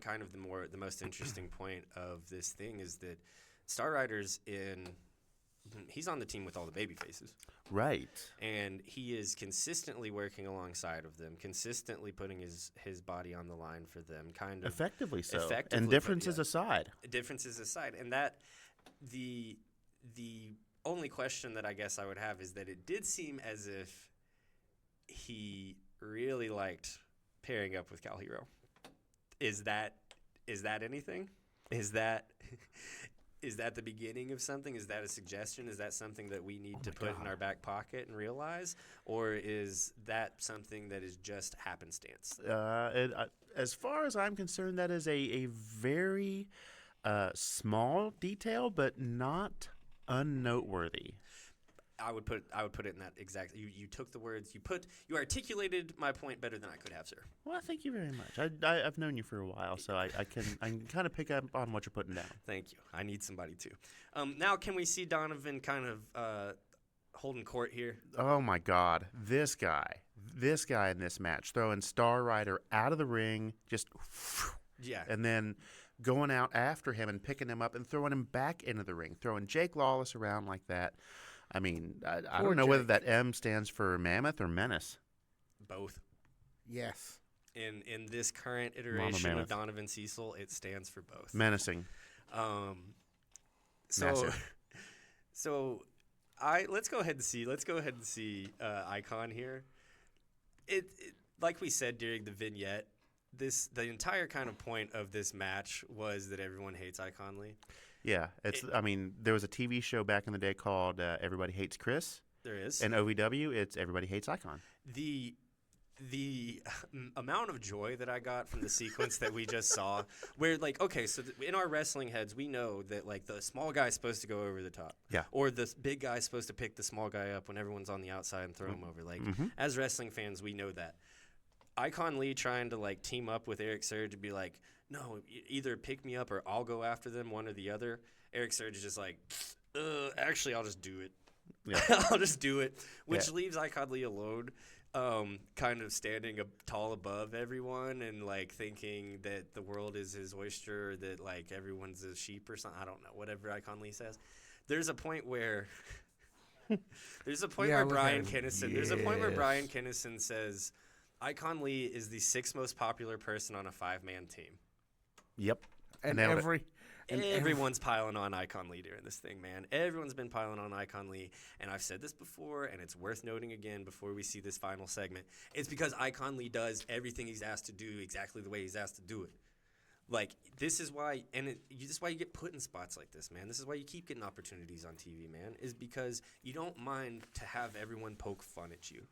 kind of the most interesting point of this thing is that Star Rider's he's on the team with all the baby faces. Right. And he is consistently working alongside of them, consistently putting his body on the line for them, kind of effectively so. And differences aside. Differences aside. And that the only question that I guess I would have is that it did seem as if he really liked pairing up with Cal Hero. Is that anything? Is that the beginning of something? Is that a suggestion? Is that something that we need to put in our back pocket and realize? Or is that something that is just happenstance? As far as I'm concerned, that is a very small detail, but not unnoteworthy. I would put it in that exact. You took the words. You articulated my point better than I could have, sir. Well, thank you very much. I've known you for a while, so I can kind of pick up on what you're putting down. Thank you. I need somebody too. Now, can we see Donovan kind of holding court here? Oh my God, this guy in this match throwing Star Rider out of the ring, just and then going out after him and picking him up and throwing him back into the ring, throwing Jake Lawless around like that. I mean, I don't know whether that M stands for Mammoth or Menace. Both. Yes. In this current iteration of Donovan Cecil, it stands for both. Menacing. Let's go ahead and see Icon here. It like we said during the vignette, the entire kind of point of this match was that everyone hates Icon Lee. Yeah, there was a TV show back in the day called Everybody Hates Chris. There is. And OVW, it's Everybody Hates Icon. The amount of joy that I got from the sequence that we just saw, where like, okay, so in our wrestling heads, we know that like the small guy's supposed to go over the top. Yeah. Or the big guy's supposed to pick the small guy up when everyone's on the outside and throw him over. Like, as wrestling fans, we know that. Icon Lee trying to like team up with Eric Surge to be like, no, either pick me up or I'll go after them, one or the other. Eric Surge is just like, actually, I'll just do it. Yeah. I'll just do it, which leaves Icon Lee alone, kind of standing tall above everyone and like thinking that the world is his oyster, or that like everyone's a sheep or something. I don't know, whatever Icon Lee says. There's a point where Brian Kinnison says Icon Lee is the 6th most popular person on a 5-man team. Yep. And everyone's piling on Icon Lee during this thing, man. Everyone's been piling on Icon Lee, and I've said this before, and it's worth noting again before we see this final segment. It's because Icon Lee does everything he's asked to do exactly the way he's asked to do it. Like, this is why, this is why you get put in spots like this, man. This is why you keep getting opportunities on TV, man, is because you don't mind to have everyone poke fun at you.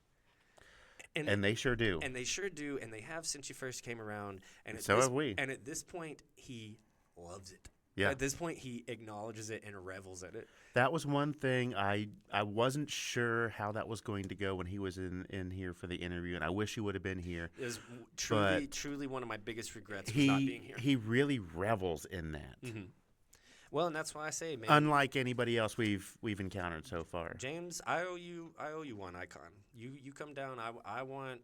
And they sure do. And they sure do, and they have since you first came around. And so have we. And at this point, he loves it. Yeah. At this point, he acknowledges it and revels at it. That was one thing I wasn't sure how that was going to go when he was in here for the interview, and I wish he would have been here. It was truly one of my biggest regrets was not being here. He really revels in that. Mm-hmm. Well, and that's why I say, man. Unlike anybody else we've encountered so far. James, I owe you one, Icon. You come down. I want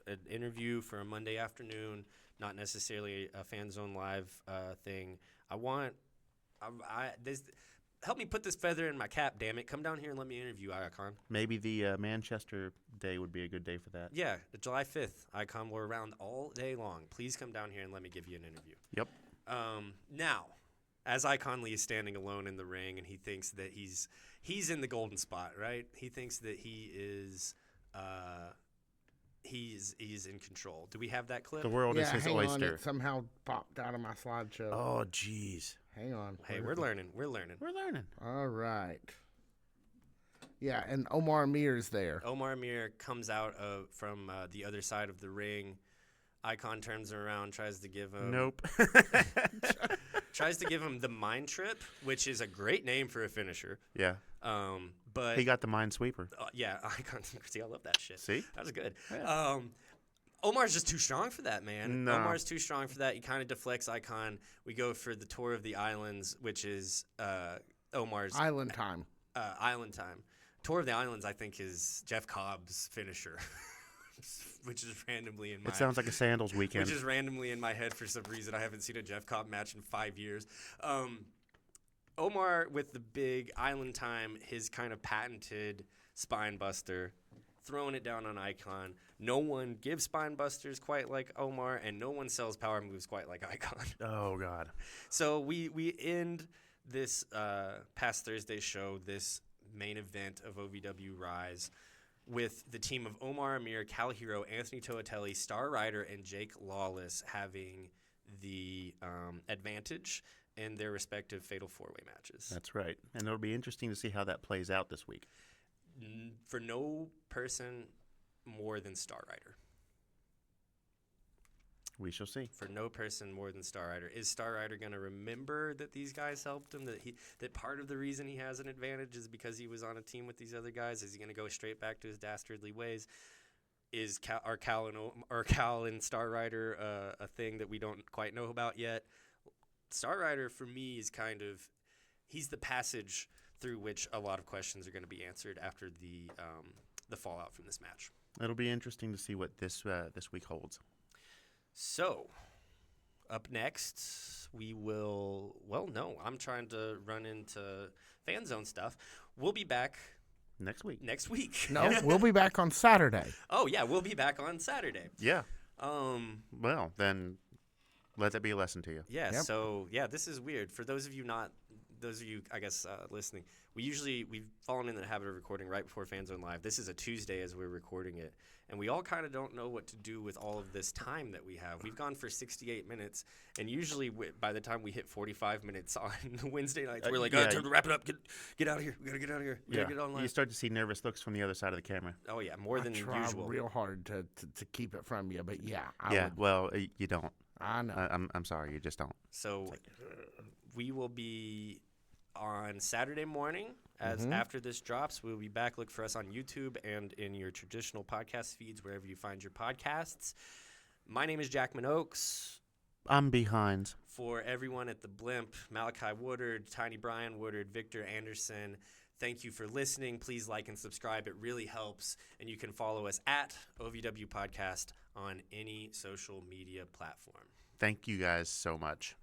an interview for a Monday afternoon, not necessarily a Fan Zone Live thing. Help me put this feather in my cap, damn it. Come down here and let me interview Icon. Maybe the Manchester day would be a good day for that. Yeah, July 5th, Icon. We're around all day long. Please come down here and let me give you an interview. Yep. Now, as Icon Lee is standing alone in the ring and he thinks that he's in the golden spot, right? He thinks that he is he's in control. Do we have that clip? The world is his hang oyster. On, it somehow popped out of my slideshow. Oh, jeez. Hang on. Hey, we're learning. All right. Yeah, and Omar Amir's there. Omar Amir comes out from the other side of the ring. Icon turns around, tries to give him... Nope. tries to give him the Mind Trip, which is a great name for a finisher. Yeah. But he got the Minesweeper. Yeah, Icon. See, I love that shit. See? That was good. Yeah. Omar's just too strong for that, man. No. Omar's too strong for that. He kind of deflects Icon. We go for the Tour of the Islands, which is Omar's... Island Time. Island Time. Tour of the Islands, I think, is Jeff Cobb's finisher. Which is randomly in my... It sounds like a sandals weekend. Which is randomly in my head for some reason. I haven't seen a Jeff Cobb match in 5 years. Omar with the big Island Time, his kind of patented spine buster, throwing it down on Icon. No one gives spine busters quite like Omar, and no one sells power moves quite like Icon. Oh, God. So we end this past Thursday show, this main event of OVW Rise, with the team of Omar Amir, Cal Hero, Anthony Toatelli, Star Rider, and Jake Lawless having the advantage in their respective Fatal 4-Way matches. That's right. And it'll be interesting to see how that plays out this week. For no person more than Star Rider. We shall see. For no person more than Star Rider. Is Star Rider going to remember that these guys helped him? That part of the reason he has an advantage is because he was on a team with these other guys? Is he going to go straight back to his dastardly ways? Is Cal and Star Rider a thing that we don't quite know about yet? Star Rider, for me, is kind of he's the passage through which a lot of questions are going to be answered after the fallout from this match. It'll be interesting to see what this week holds. So, up next, we will... Well, no, I'm trying to run into Fan Zone stuff. We'll be back... Next week. No, we'll be back on Saturday. Oh, yeah, we'll be back on Saturday. Yeah. Well, then let that be a lesson to you. Yeah, Yep. So, yeah, this is weird. For those of you, I guess, listening, we've fallen in the habit of recording right before Fan Zone Live. This is a Tuesday as we're recording it, and we all kind of don't know what to do with all of this time that we have. We've gone for 68 minutes, and usually by the time we hit 45 minutes on Wednesday nights, we're like, time to wrap it up. Get out of here. We got to get out of here. We got to get online. You start to see nervous looks from the other side of the camera. Oh, yeah, more than I try usual. real hard to keep it from you, but yeah. Well, you don't. I know. I'm sorry, you just don't. So we will be on Saturday morning after this drops. We'll be back. Look for us on YouTube and in your traditional podcast feeds, wherever you find your podcasts. My name is Jackman Oaks. I'm behind. For everyone at the Blimp, Malachi Woodard, Tiny Brian Woodard, Victor Anderson, thank you for listening. Please like and subscribe. It really helps. And you can follow us at OVW Podcast on any social media platform. Thank you guys so much.